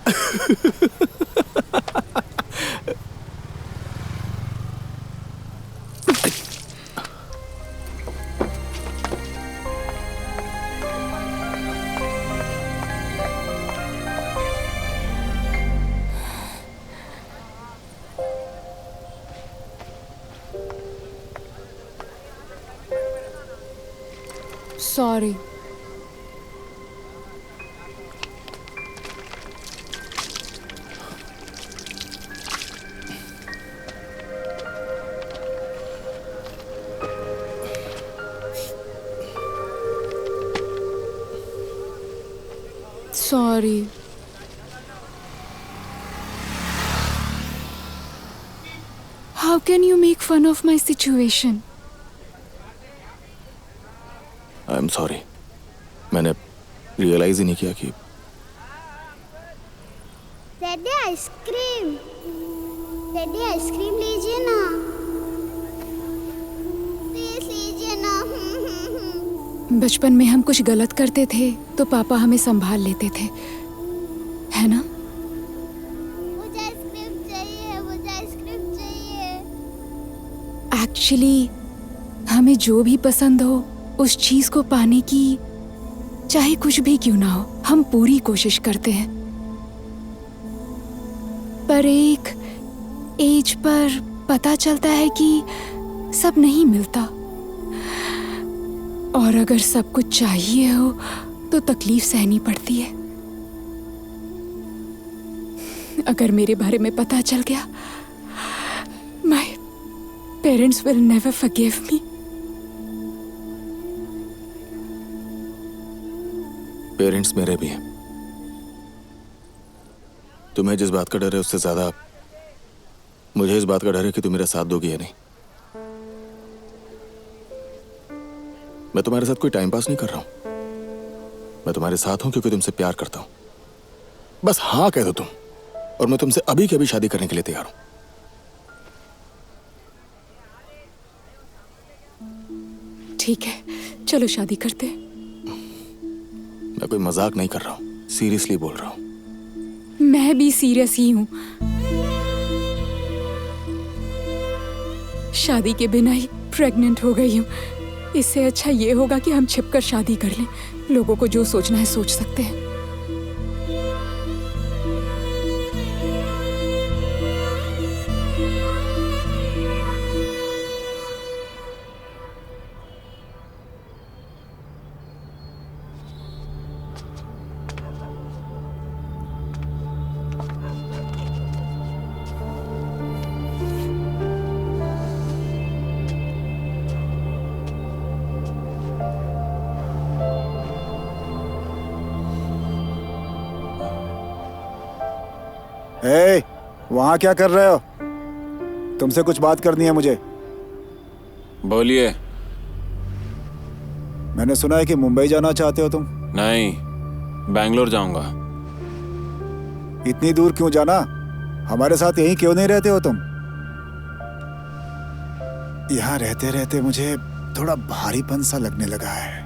Sorry. Sorry. How can you make fun of my situation? I am sorry, मैंने रियलाइज ही नहीं किया कि डैडी आइसक्रीम, डैडी आइसक्रीम लीजिए ना, प्लीज लीजिए ना। बचपन में हम कुछ गलत करते थे तो पापा हमें संभाल लेते थे, है ना? मुझे आइसक्रीम चाहिए, मुझे आइसक्रीम चाहिए। एक्चुअली हमें जो भी पसंद हो उस चीज को पाने की चाहे कुछ भी क्यों ना हो हम पूरी कोशिश करते हैं, पर एक एज पर पता चलता है कि सब नहीं मिलता, और अगर सब कुछ चाहिए हो तो तकलीफ सहनी पड़ती है। अगर मेरे बारे में पता चल गया, my parents will never forgive me. Parents मेरे भी हैं। तुम्हें जिस बात का डर है उससे ज्यादा मुझे इस बात का डर है कि तुम मेरा साथ दोगी या नहीं। मैं तुम्हारे साथ कोई टाइम पास नहीं कर रहा हूं, मैं तुम्हारे साथ हूं क्योंकि तुमसे प्यार करता हूं। बस हाँ कह दो तुम, और मैं तुमसे अभी के अभी शादी करने के लिए तैयार हूं। ठीक है, चलो शादी करते हैं। मैं कोई मजाक नहीं कर रहा हूं, सीरियसली बोल रहा हूं। मैं भी सीरियस ही हूं। शादी के बिना ही प्रेग्नेंट हो गई हूं। इससे अच्छा ये होगा कि हम छिपकर शादी कर लें। लोगों को जो सोचना है सोच सकते हैं। ए, वहाँ क्या कर रहे हो? तुमसे कुछ बात करनी है मुझे। बोलिए। मैंने सुना है कि मुंबई जाना चाहते हो तुम। नहीं, बैंगलोर जाऊंगा। इतनी दूर क्यों जाना? हमारे साथ यहीं क्यों नहीं रहते हो तुम? यहाँ रहते रहते मुझे थोड़ा भारीपन सा लगने लगा है।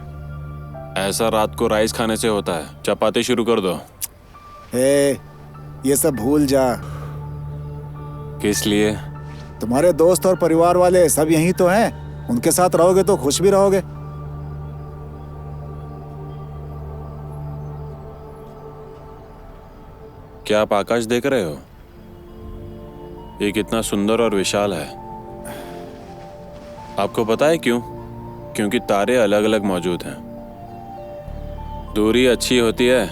ऐसा रात को राइस खाने से होता है। चपाती शुरू कर दो। ये सब भूल जा। किस लिए? तुम्हारे दोस्त और परिवार वाले सब यहीं तो हैं। उनके साथ रहोगे तो खुश भी रहोगे। क्या आप आकाश देख रहे हो? ये कितना सुंदर और विशाल है। आपको पता है क्यों? क्योंकि तारे अलग अलग मौजूद हैं। दूरी अच्छी होती है।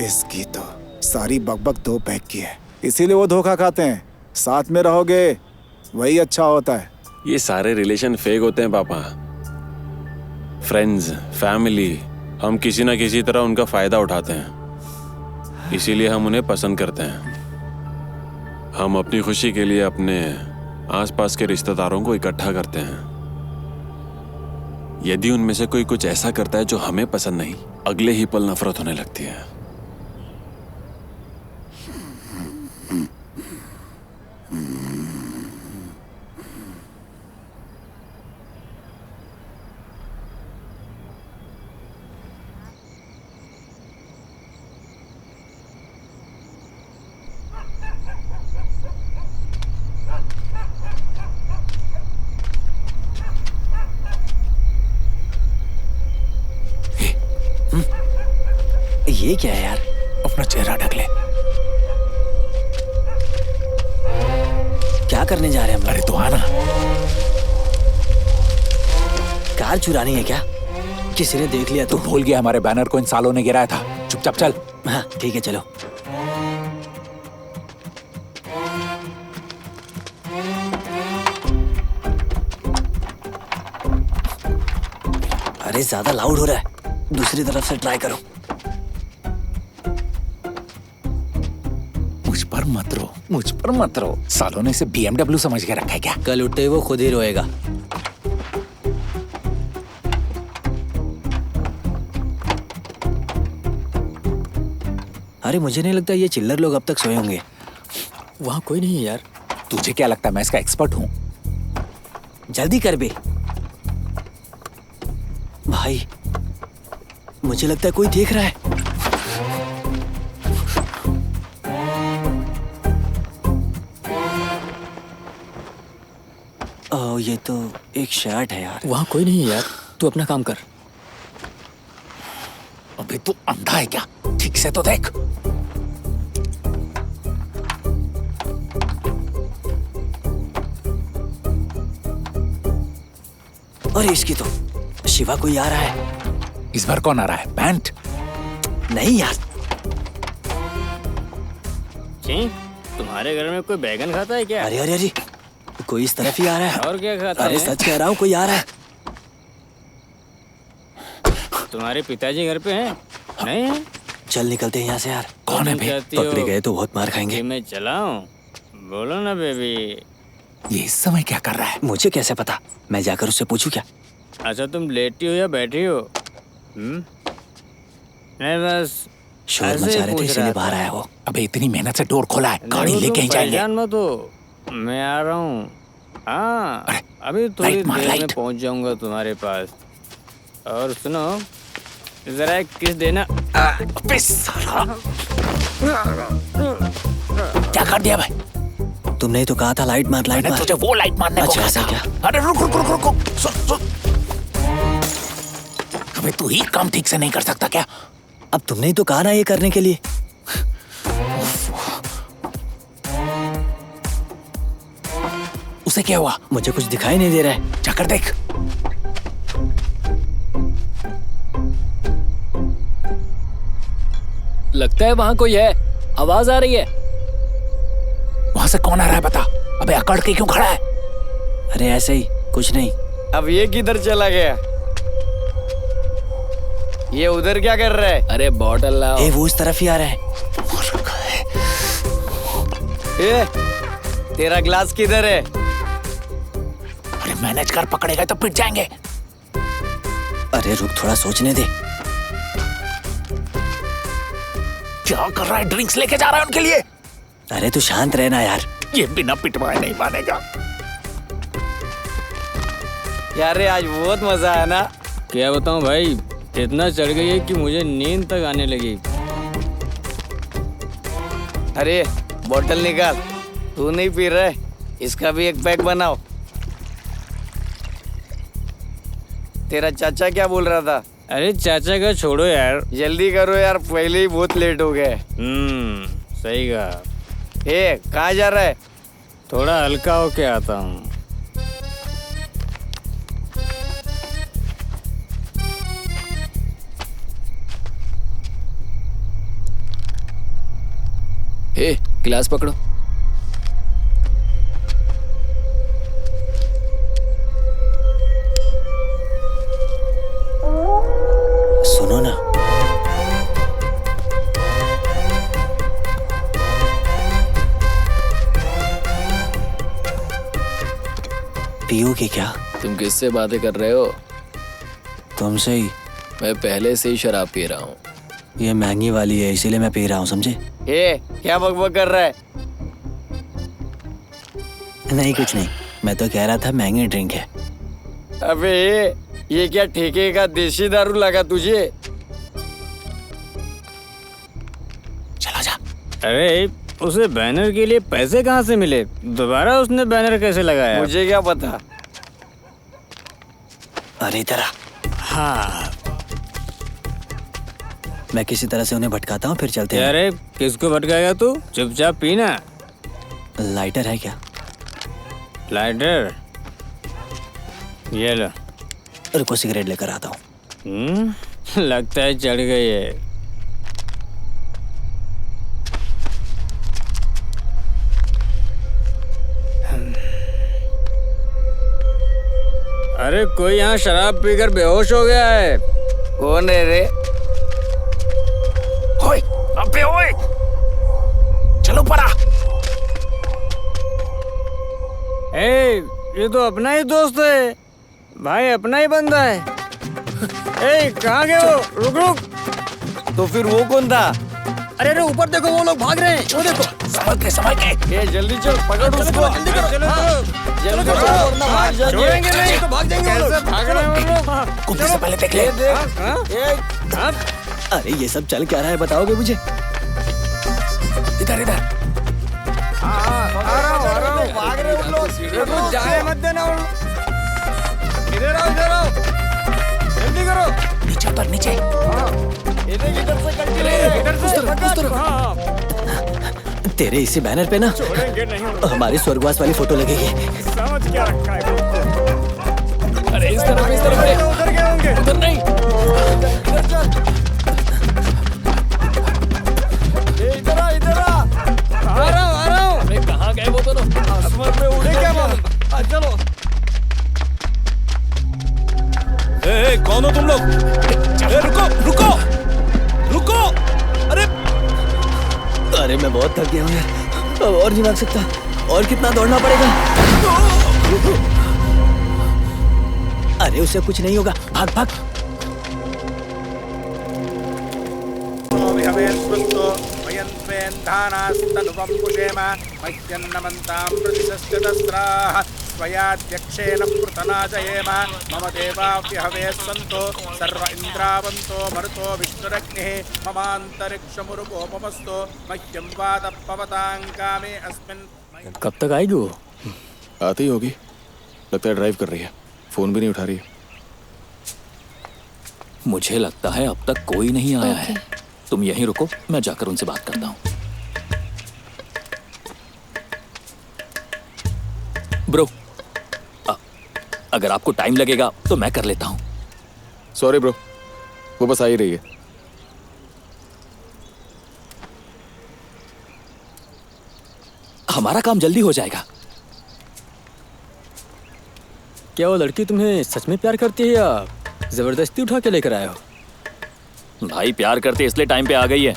इसकी तो सारी बकबक दो पैक की है, इसीलिए वो धोखा खाते हैं। साथ में रहोगे वही अच्छा होता है। ये सारे रिलेशन फेक होते हैं पापा। फ्रेंड्स, फैमिली, हम किसी ना किसी तरह उनका फायदा उठाते हैं, इसीलिए हम उन्हें पसंद करते हैं। हम अपनी खुशी के लिए अपने आसपास के रिश्तेदारों को इकट्ठा करते हैं। यदि उनमें से कोई कुछ ऐसा करता है जो हमें पसंद नहीं, अगले ही पल नफरत होने लगती है। ये क्या है यार? अपना चेहरा ढक ले। क्या करने जा रहे हैं हम? अरे तो आना। कार चुरानी है क्या? किसी ने देख लिया तू भूल गया हमारे बैनर को इन सालों ने गिराया था। चुपचाप चल। हाँ ठीक है चलो। अरे ज्यादा लाउड हो रहा है, दूसरी तरफ से ट्राई करो। मुझ पर मत रो, मुझ पर मत रो। सालों ने इसे BMW समझ के रखा है क्या? कल उठते ही वो खुद ही रोएगा। अरे मुझे नहीं लगता ये चिल्लर लोग अब तक सोए होंगे। वहाँ कोई नहीं है यार। तुझे क्या लगता है मैं इसका एक्सपर्ट हूँ? जल्दी कर बे भाई, मुझे लगता है कोई देख रहा है। ओह ये तो एक शर्ट है यार। वहाँ कोई नहीं है यार, तू अपना काम कर। अबे तू अंधा है क्या? ठीक से तो देख। अरे इसकी तो शिवा कोई आ रहा है। इस बार कौन आ रहा है? पैंट? नहीं यार। तुम्हारे घर में कोई बैगन खाता है क्या? अरे अरे अरे कोई इस तरफ ही आ रहा है। और क्या खाता अरे है? सच कह रहा हूँ, कोई आ रहा है। तुम्हारे पिताजी घर पे हैं? नहीं है? चल निकलते हैं यहाँ से यार। कौन है बे? पकड़े गए तो बहुत मार खाएंगे। मैं चलाऊं? बोलो ना बेबी। ये इस समय क्या कर रहा है? मुझे कैसे पता, मैं जाकर उससे पूछूं क्या? अच्छा तुम लेटी हो या बैठी हो? नहीं बस शोर मचा रहे थे इसीलिए बाहर आया वो। अबे इतनी मेहनत से डोर खोला है, गाड़ी लेके ही जाएंगे। परेशान मत हो, मैं आ रहा हूँ। हाँ अभी थोड़ी देर में पहुँच जाऊंगा तुम्हारे पास। और सुनो जरा एक किस देना। क्या कर दिया भाई? तुमने तो कहा था लाइट मार, लाइट मार। तुझे वो लाइट मारने को अच्छा क्या? अरे रुक रुक रुक रुक, सुन। अबे तू ही काम ठीक से नहीं कर सकता क्या? अब तुमने ही तो कहा ना ये करने के लिए। उसे क्या हुआ? मुझे कुछ दिखाई नहीं दे रहा है। जाकर देख। लगता है वहाँ कोई है, आवाज आ रही है। वहाँ से कौन आ रहा है बता? अबे अकड़ के क्यों खड़ा है? अरे ऐसे ही, कुछ नहीं। अब ये किधर चला गया? ये उधर क्या कर रहा है? अरे बॉटल लाओ। ए वो उस तरफ ही आ रहा है। ए, तेरा ग्लास किधर है? अरे मैनेज कर, पकड़ेगा तो पिट जाएंगे। अरे रुक, थोड़ा सोचने दे। क्या कर रहा है? ड्रिंक्स लेके जा रहा है उनके लिए। अरे तू शांत रहना यार। ये बिना पिटवाए नहीं मानेगा। यार आज बहुत मजा आया ना। क्या बताऊं भाई, इतना चढ़ गई है कि मुझे नींद तक आने लगी। अरे बोतल निकाल, तू नहीं पी रहा है, इसका भी एक पैक बनाओ। तेरा चाचा क्या बोल रहा था? अरे चाचा का छोड़ो यार, जल्दी करो यार, पहले ही बहुत लेट हो गए। सही कहा। ए कहाँ जा रहा है? थोड़ा हल्का होके आता हूँ। ए गिलास पकड़ो। सुनो ना, पियोगे क्या? तुम किससे बातें कर रहे हो? तुमसे ही। मैं पहले से ही शराब पी रहा हूँ। ये महंगी वाली है इसीलिए मैं पी रहा हूँ, समझे? ए क्या बकबक कर रहा है? नहीं कुछ नहीं, मैं तो कह रहा था महंगी ड्रिंक है। अबे ये क्या ठेके का देसी दारू लगा तुझे? चला जा। अरे उसे बैनर के लिए पैसे कहाँ से मिले? दोबारा उसने बैनर कैसे लगाया? मुझे क्या पता। अरे इधर आ। हाँ मैं किसी तरह से उन्हें भटकाता हूँ, फिर चलते हैं। अरे किसको भटकाएगा तू? चुपचाप पीना। लाइटर है क्या? लाइटर ये लो। रुको सिगरेट लेकर आता हूँ। लगता है चढ़ गई है। अरे कोई यहाँ शराब पीकर बेहोश हो गया है। कौन है रे? ओए, अबे ओए, चलो पड़ा। ए, ये तो अपना ही दोस्त है भाई, अपना ही बंदा है। ए, कहाँ गए वो? रुक रुक। तो फिर वो कौन था? अरे अरे ऊपर देखो, वो लोग भाग रहे हैं। वो देखो। संभल के। ये जल्दी चल, पकड़ उसको। जल्दी करो, जल्दी करो, वरना भाग जाएंगे। छोड़ेंगे नहीं तो भाग जाएंगे वो लोग। भाग रहे हैं वो लोग। कुत्ते से पहले देख ले। अरे ये सब चल क्या रहा है बताओगे मुझे? इधर इधर। आ रहा हूँ। भाग रहे उन लोग। जाने मत देना उन। इधर आओ। जल्दी करो। नीचे पर नीचे। इधर से कंटिन्यू। तेरे इसी बैनर पे ना छोड़ेंगे नहीं। हमारी स्वर्गवास वाली फोटो लगेगी। समझ क्या रखा है? अरे इस तरफ है। उधर गए होंगे। उधर नहीं। इधर आ। आ रहा हूँ। अरे कहाँ गए वो दोनों? आसमान में उड़े क्या मालूम? चलो। ए, कौन हो तुम लोग? रुको। अरे मैं बहुत थक गया हूँ यार, अब और नहीं भाग सकता। और कितना दौड़ना पड़ेगा? अरे उससे कुछ नहीं होगा, भाग। स्वयाध्यक्षेण पृतनाशयेम मम देवाव्यहवे सन्तो सर्व इन्द्रावन्तो मरुतो विष्णुरग्निः ममान्तरिक्षमुरुगोपमस्तु मह्यं वादपवतां कामे अस्मिन्। कब तक आएगी वो? आती होगी, लगता है ड्राइव कर रही है, फोन भी नहीं उठा रही है। मुझे लगता है अब तक कोई नहीं आया है। तुम यहीं रुको, मैं जाकर उनसे बात करता हूँ। ब्रो, अगर आपको टाइम लगेगा तो मैं कर लेता हूँ। सॉरी ब्रो, वो बस आ ही रही है। हमारा काम जल्दी हो जाएगा। क्या वो लड़की तुम्हें सच में प्यार करती है या जबरदस्ती उठा के लेकर आए हो? भाई प्यार करते इसलिए टाइम पे आ गई है।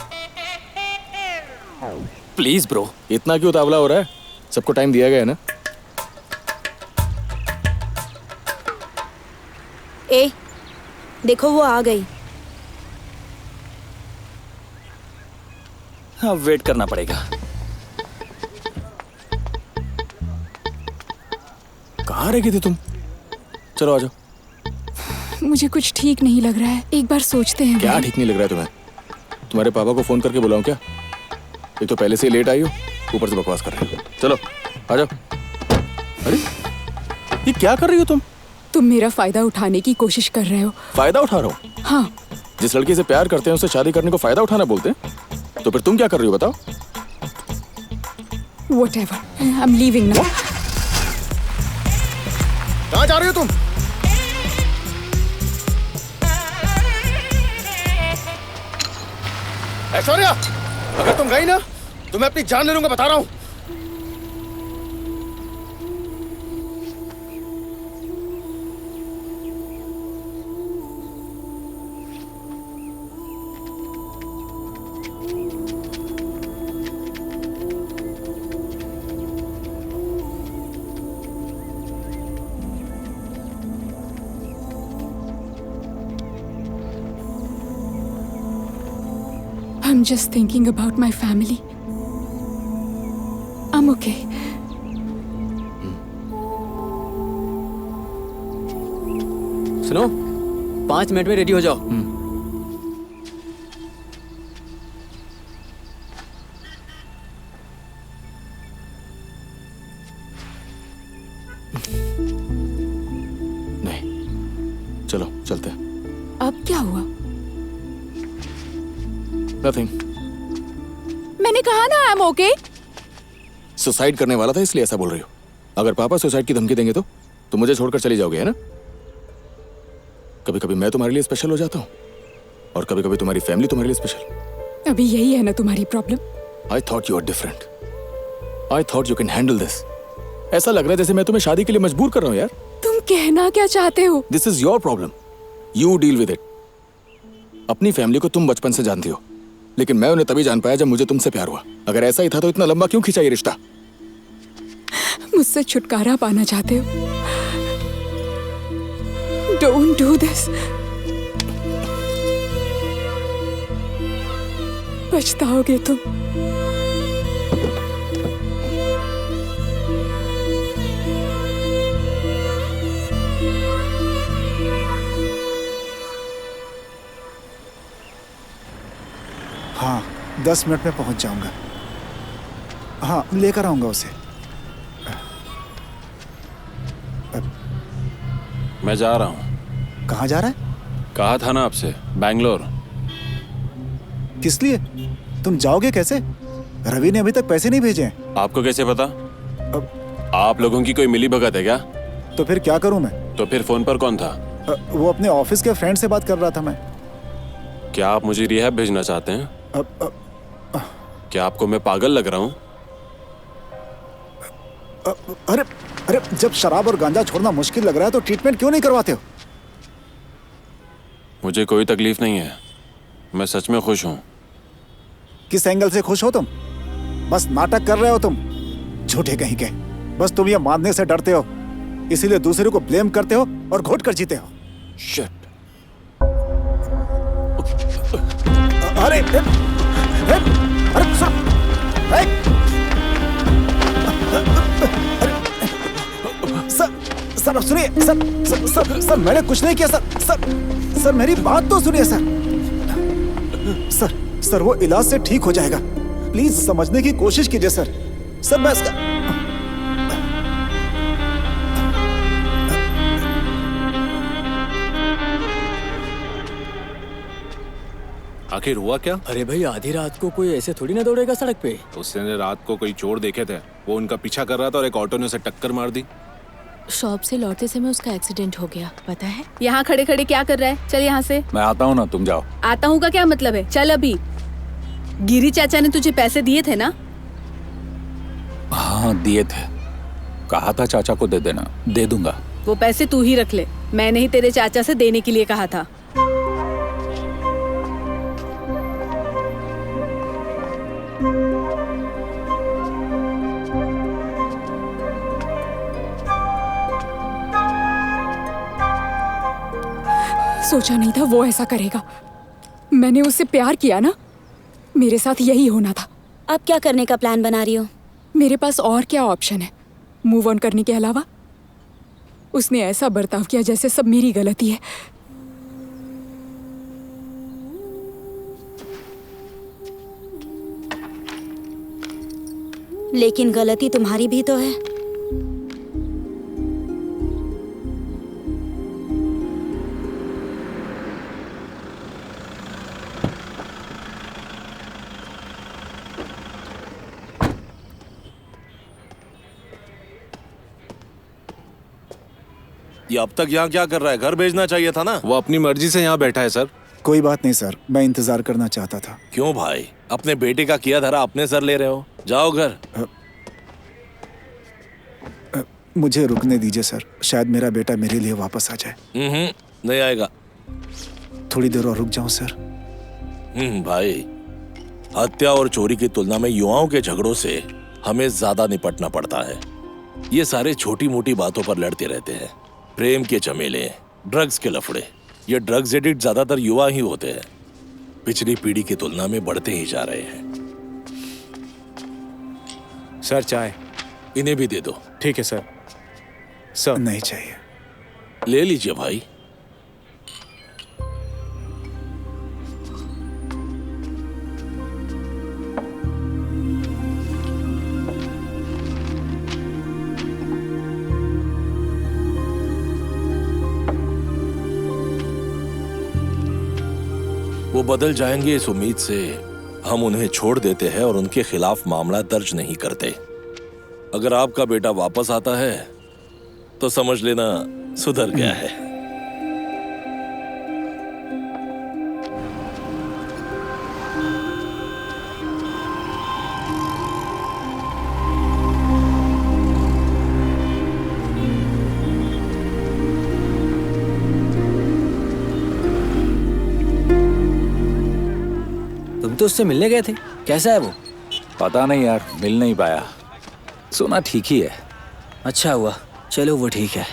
Please bro. इतना क्यों उतावला हो रहा है? सबको टाइम दिया गया है ना। ए, देखो वो आ गई। अब वेट करना पड़ेगा। कहाँ रह गई थी तुम? चलो आ जाओ। मुझे कुछ ठीक नहीं लग रहा है, एक बार सोचते हैं। क्या ठीक नहीं लग रहा है तुम्हें? तुम्हारे पापा को फोन करके बुलाऊं क्या? एक तो पहले से ही लेट आई हो, ऊपर से बकवास कर रहे हो। चलो आ जाओ। अरे ये क्या कर रही हो तुम? तुम मेरा फायदा उठाने की कोशिश कर रहे हो। फायदा उठा रहा हूँ? हाँ। जिस लड़की से प्यार करते हैं उससे शादी करने को फायदा उठाना बोलते हैं? तो फिर तुम क्या कर रही हो बताओ? Whatever, I'm leaving now. कहाँ जा रही हो तुम? ऐश्वर्या, अगर तुम गई ना तो मैं अपनी जान ले लूंगा, बता रहा हूँ। I'm just thinking about my family. I'm okay. सुनो, 5 मिनट में रेडी हो जाओ। नहीं, चलो चलते हैं। अब क्या हुआ? Nothing. मैंने कहा ना I'm okay. सुसाइड करने वाला था इसलिए ऐसा बोल रही हो। अगर पापा सुसाइड की धमकी देंगे तो तुम मुझे छोड़कर चली जाओगे, है ना? कभी कभी मैं तुम्हारे लिए स्पेशल हो जाता हूँ और कभी कभी तुम्हारी फैमिली तुम्हारे लिए स्पेशल। अभी यही है ना तुम्हारी problem? I thought you are different. I thought you can handle this. ऐसा लग रहा है जैसे मैं तुम्हें शादी के लिए मजबूर कर रहा हूँ यार। तुम कहना क्या चाहते हो? This is your problem, you deal with it. अपनी फैमिली को तुम बचपन से जानती हो, लेकिन मैं उन्हें तभी जान पाया जब मुझे तुमसे प्यार हुआ। अगर ऐसा ही था तो इतना लंबा क्यों खींचा ये रिश्ता? मुझसे छुटकारा पाना चाहते हो? Don't do this. पछताओगे तुम। हाँ 10 मिनट में पहुंच जाऊंगा। हाँ लेकर आऊंगा उसे। मैं जा रहा हूँ। कहाँ जा रहा है? कहा था ना आपसे, बैंगलोर। किस लिए? तुम जाओगे कैसे? रवि ने अभी तक पैसे नहीं भेजे हैं। आपको कैसे पता? आप लोगों की कोई मिली भगत है क्या? तो फिर क्या करूं मैं? तो फिर फोन पर कौन था? वो अपने ऑफिस के फ्रेंड से बात कर रहा था मैं। क्या आप मुझे रिहैब भेजना चाहते हैं? क्या आपको मैं पागल लग रहा हूँ? अरे अरे, जब शराब और गांजा छोड़ना मुश्किल लग रहा है तो ट्रीटमेंट क्यों नहीं करवाते हो? मुझे कोई तकलीफ नहीं है, मैं सच में खुश हूँ। किस एंगल से खुश हो तुम? बस नाटक कर रहे हो तुम, झूठे कहीं के। बस तुम ये मानने से डरते हो, इसीलिए दूसरे को ब्लेम करते हो और घोट कर जीते हो। शिट। अरे अरे सर सुनिए सर, मैंने कुछ नहीं किया सर, मेरी बात तो सुनिए सर, वो इलाज से ठीक हो जाएगा। प्लीज समझने की कोशिश कीजिए सर, मैं इसका आखिर हुआ क्या? अरे भाई आधी रात को कोई ऐसे थोड़ी ना दौड़ेगा सड़क पे। उसने रात को कोई चोर देखे थे, वो उनका पीछा कर रहा था और एक ऑटो ने उसे टक्कर मार दी। शॉप से लौटते समय उसका एक्सीडेंट हो गया, पता है? यहाँ खड़े खड़े क्या कर रहा है? चल यहाँ से। मैं आता हूँ ना, तुम जाओ। आता हूँ का क्या मतलब है? चल अभी। गिरी चाचा ने तुझे पैसे दिए थे ना? हाँ दिए थे, कहा था चाचा को दे देना, दे दूंगा। वो पैसे तू ही रख ले, मैंने ही तेरे चाचा से देने के लिए कहा था। सोचा नहीं था वो ऐसा करेगा। मैंने उससे प्यार किया ना, मेरे साथ यही होना था। अब क्या करने का प्लान बना रही हो? मेरे पास और क्या ऑप्शन है मूव ऑन करने के अलावा? उसने ऐसा बर्ताव किया जैसे सब मेरी गलती है। लेकिन गलती तुम्हारी भी तो है। ये अब तक यहाँ क्या कर रहा है? घर भेजना चाहिए था ना। वो अपनी मर्जी से यहाँ बैठा है सर। कोई बात नहीं सर, मैं इंतजार करना चाहता था। क्यों भाई, अपने बेटे का किया धरा अपने सर ले रहे हो? जाओ घर। मुझे रुकने दीजिए सर, शायद मेरा बेटा मेरे लिए वापस आ जाए। नहीं आएगा। थोड़ी देर और रुक जाऊं सर? भाई, हत्या और चोरी की तुलना में युवाओं के झगड़ों से हमें ज्यादा निपटना पड़ता है। ये सारे छोटी मोटी बातों पर लड़ते रहते हैं। प्रेम के झमेले, ड्रग्स के लफड़े। ये ड्रग्स एडिक्ट ज्यादातर युवा ही होते हैं। पिछली पीढ़ी की तुलना में बढ़ते ही जा रहे हैं। सर चाय। इन्हें भी दे दो। ठीक है सर। सर नहीं चाहिए। ले लीजिए भाई। वो बदल जाएंगे इस उम्मीद से हम उन्हें छोड़ देते हैं और उनके खिलाफ मामला दर्ज नहीं करते। अगर आपका बेटा वापस आता है तो समझ लेना सुधर गया है। तुम तो उससे मिलने गए थे, कैसा है वो? पता नहीं यार, मिल नहीं पाया। सुना ठीक ही है। अच्छा हुआ, चलो वो ठीक है।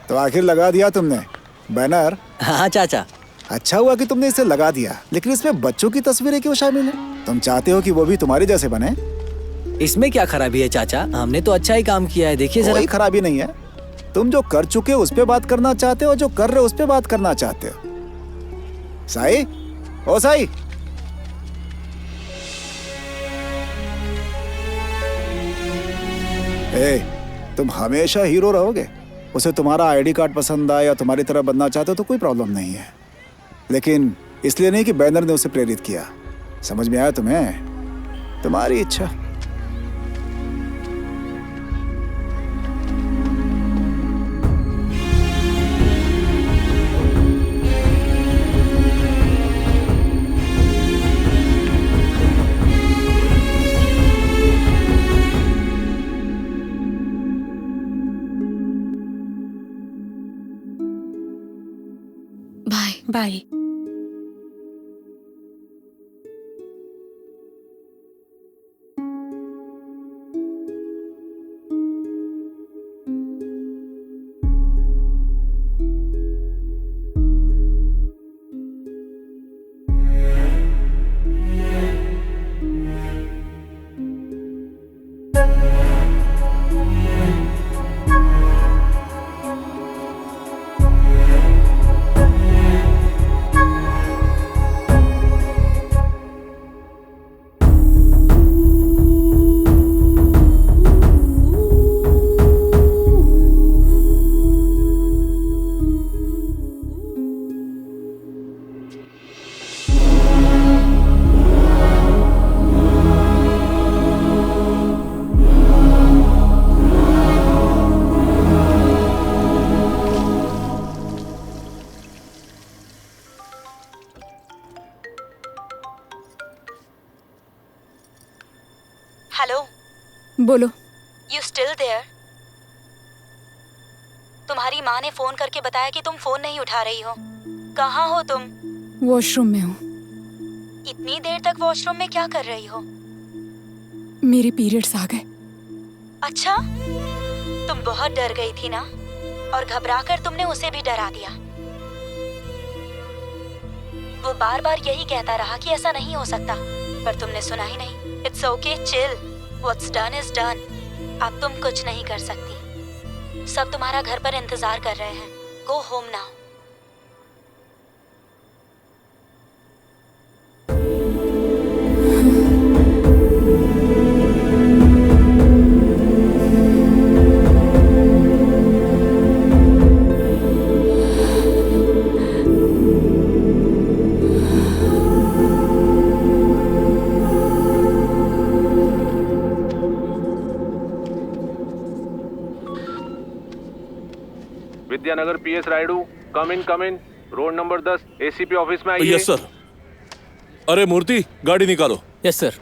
तो आखिर लगा दिया तुमने बैनर? हाँ चाचा। अच्छा हुआ कि तुमने इसे लगा दिया, लेकिन इसमें बच्चों की तस्वीरें क्यों शामिल है? तुम चाहते हो कि वो भी तुम्हारे जैसे बने? इसमें क्या खराबी है चाचा? हमने तो अच्छा ही काम किया है, देखिए जरा। कोई खराबी नहीं है। तुम जो कर चुके हो उस पे बात करना चाहते हो, जो कर रहे हो उस पे बात करना चाहते हो। साई, ओ साई, तुम हमेशा हीरो रहोगे। उसे तुम्हारा आईडी कार्ड पसंद आया या तुम्हारी तरह बनना चाहते हो तो कोई प्रॉब्लम नहीं है, लेकिन इसलिए नहीं कि बैनर ने उसे प्रेरित किया। समझ में आया तुम्हें? तुम्हारी इच्छा। बाय। हेलो, बोलो। You still there? तुम्हारी माँ ने फोन करके बताया कि तुम फोन नहीं उठा रही हो। कहाँ हो तुम? वॉशरूम में हूँ। इतनी देर तक वॉशरूम में क्या कर रही हो? मेरे पीरियड्स आ गए। अच्छा, तुम बहुत डर गई थी ना, और घबराकर तुमने उसे भी डरा दिया। वो बार बार यही कहता रहा कि ऐसा नहीं हो सकता, पर तुमने सुना ही नहीं। It's okay, chill, what's done is done. अब तुम कुछ नहीं कर सकती। सब तुम्हारा घर पर इंतजार कर रहे हैं। Go home now. Vidyanagar PS Rayudu, come in road number 10 ACP office में आइए। Yes sir. अरे मूर्ति, गाड़ी निकालो। Yes sir.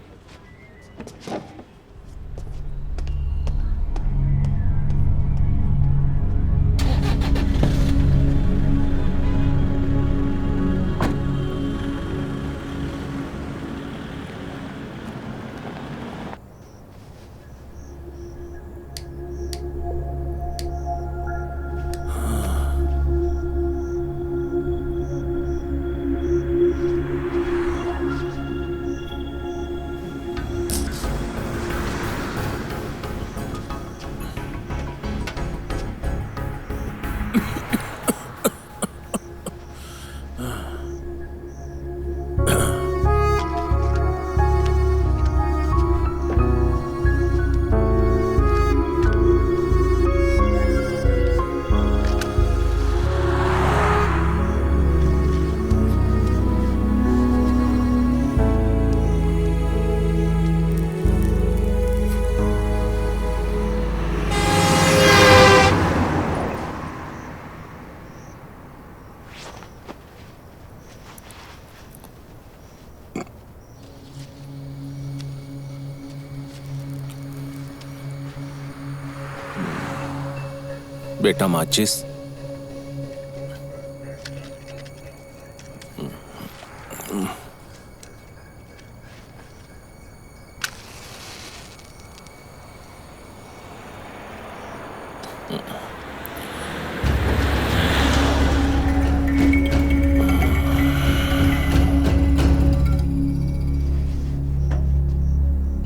बेटा माचिस।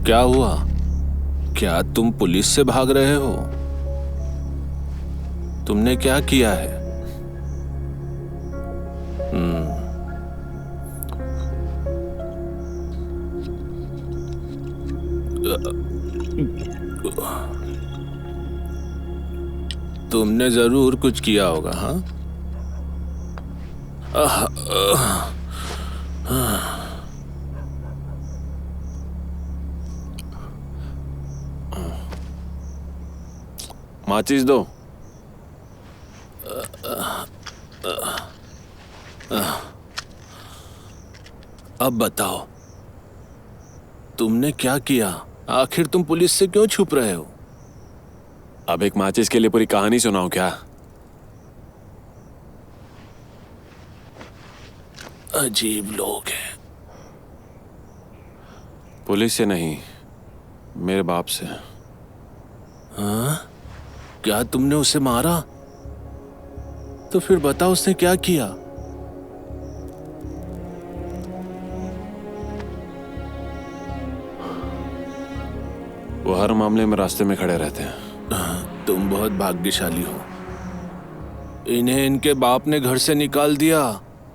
क्या हुआ? क्या तुम पुलिस से भाग रहे हो? तुमने क्या किया है? तुमने जरूर कुछ किया होगा, हाँ? माचिस दो। अब बताओ, तुमने क्या किया? आखिर तुम पुलिस से क्यों छुप रहे हो? अब एक माचिस के लिए पूरी कहानी सुनाओ क्या? अजीब लोग हैं। पुलिस से नहीं, मेरे बाप से। हाँ? क्या तुमने उसे मारा? तो फिर बताओ उसने क्या किया? वो हर मामले में रास्ते में खड़े रहते हैं। तुम बहुत भाग्यशाली हो। इन्हें इनके बाप ने घर से निकाल दिया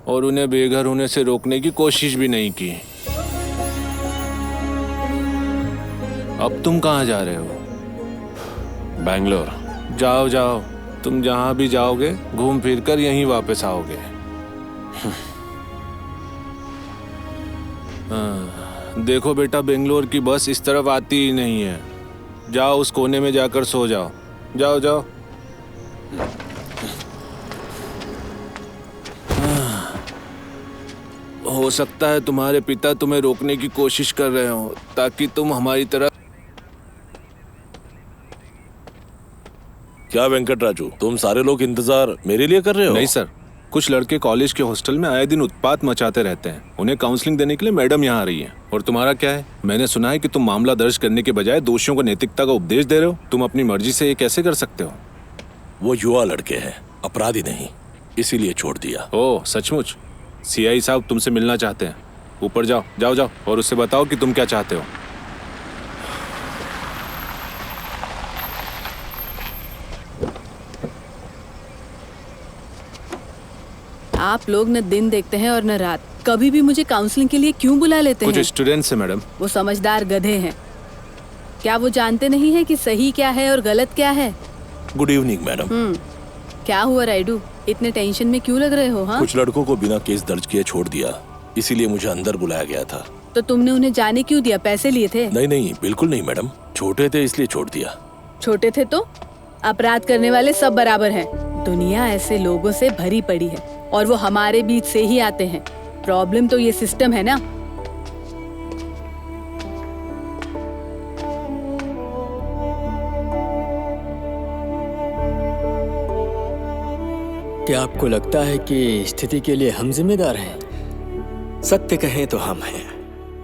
और उन्हें बेघर होने से रोकने की कोशिश भी नहीं की। अब तुम कहाँ जा रहे हो? बैंगलोर। जाओ जाओ, तुम जहां भी जाओगे घूम फिर कर यहीं वापस आओगे। देखो बेटा, बेंगलोर की बस इस तरफ आती ही नहीं है। जाओ उस कोने में जाकर सो जाओ। जाओ जाओ। हो सकता है तुम्हारे पिता तुम्हें रोकने की कोशिश कर रहे हो ताकि तुम हमारी तरह। क्या वेंकट राजू, तुम सारे लोग इंतजार मेरे लिए कर रहे हो? नहीं सर, कुछ लड़के कॉलेज के हॉस्टल में आए दिन उत्पात मचाते रहते हैं। उन्हें काउंसलिंग देने के लिए मैडम यहाँ आ रही हैं। और तुम्हारा क्या है? मैंने सुना है कि तुम मामला दर्ज करने के बजाय दोषियों को नैतिकता का उपदेश दे रहे हो। तुम अपनी मर्जी से ये कैसे कर सकते हो? वो युवा लड़के हैं, अपराधी नहीं, इसीलिए छोड़ दिया। ओह सचमुच? सीआई साहब तुमसे मिलना चाहते हैं। ऊपर जाओ जाओ जाओ और उससे बताओ कि तुम क्या चाहते हो। आप लोग न दिन देखते हैं और न रात। कभी भी मुझे काउंसलिंग के लिए क्यों बुला लेते हैं? कुछ स्टूडेंट्स हैं मैडम। वो समझदार गधे हैं। क्या वो जानते नहीं है कि सही क्या है और गलत क्या है? Good evening madam. क्या हुआ राइडू, इतने टेंशन में क्यों लग रहे हो? हाँ, कुछ लड़कों को बिना केस दर्ज किए छोड़ दिया, इसीलिए मुझे अंदर बुलाया गया था। तो तुमने उन्हें जाने क्यों दिया? पैसे लिए थे? नहीं नहीं, बिल्कुल नहीं मैडम, छोटे थे इसलिए छोड़ दिया। छोटे थे तो? अपराध करने वाले सब बराबर हैं। दुनिया ऐसे लोगों से भरी पड़ी है और वो हमारे बीच से ही आते हैं। प्रॉब्लम तो ये सिस्टम है ना। क्या आपको लगता है कि स्थिति के लिए हम जिम्मेदार हैं? सत्य कहें तो हम हैं।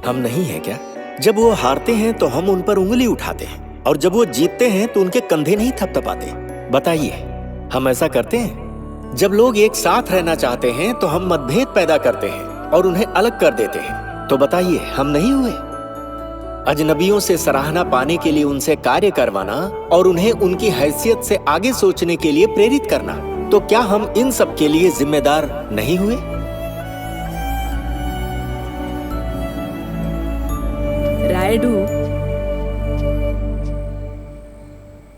हम नहीं हैं क्या? जब वो हारते हैं तो हम उन पर उंगली उठाते हैं और जब वो जीतते हैं तो उनके कंधे नहीं थपथपाते। बताइए, हम ऐसा करते हैं? जब लोग एक साथ रहना चाहते हैं तो हम मतभेद पैदा करते हैं और उन्हें अलग कर देते हैं। तो बताइए, हम नहीं हुए? अजनबियों से सराहना पाने के लिए उनसे कार्य करवाना और उन्हें उनकी हैसियत से आगे सोचने के लिए प्रेरित करना, तो क्या हम इन सब के लिए जिम्मेदार नहीं हुए? रायडू,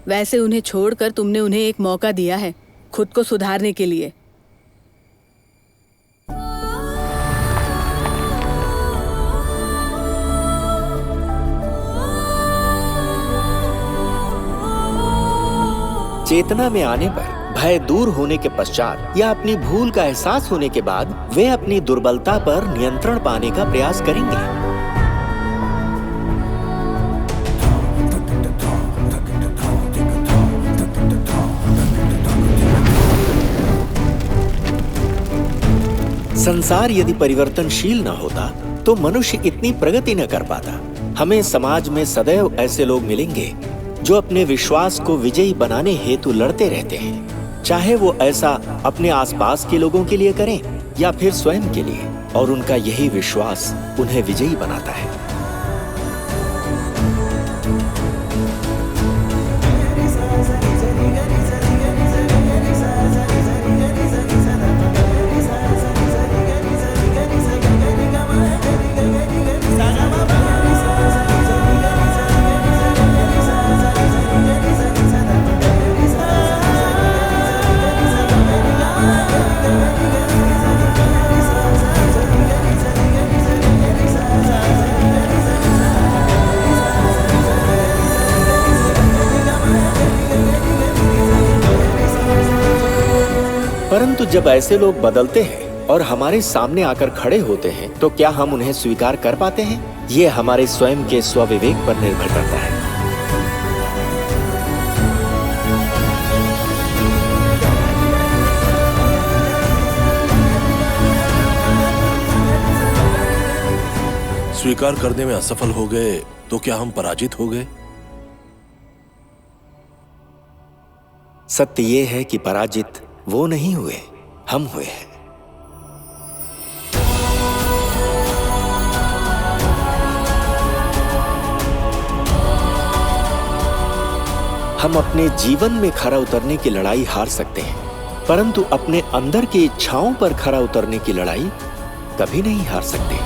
वैसे उन्हें छोड़कर तुमने उन्हें एक मौका दिया है खुद को सुधारने के लिए। चेतना में आने पर, भय दूर होने के पश्चात या अपनी भूल का एहसास होने के बाद वे अपनी दुर्बलता पर नियंत्रण पाने का प्रयास करेंगे। संसार यदि परिवर्तनशील न होता तो मनुष्य इतनी प्रगति न कर पाता। हमें समाज में सदैव ऐसे लोग मिलेंगे जो अपने विश्वास को विजयी बनाने हेतु लड़ते रहते हैं, चाहे वो ऐसा अपने आसपास के लोगों के लिए करें या फिर स्वयं के लिए, और उनका यही विश्वास उन्हें विजयी बनाता है। परंतु जब ऐसे लोग बदलते हैं और हमारे सामने आकर खड़े होते हैं तो क्या हम उन्हें स्वीकार कर पाते हैं? ये हमारे स्वयं के स्वविवेक पर निर्भर करता है। स्वीकार करने में असफल हो गए तो क्या हम पराजित हो गए? सत्य ये है कि पराजित वो नहीं हुए, हम हुए हैं। हम अपने जीवन में खरा उतरने की लड़ाई हार सकते हैं, परंतु अपने अंदर की इच्छाओं पर खरा उतरने की लड़ाई कभी नहीं हार सकते।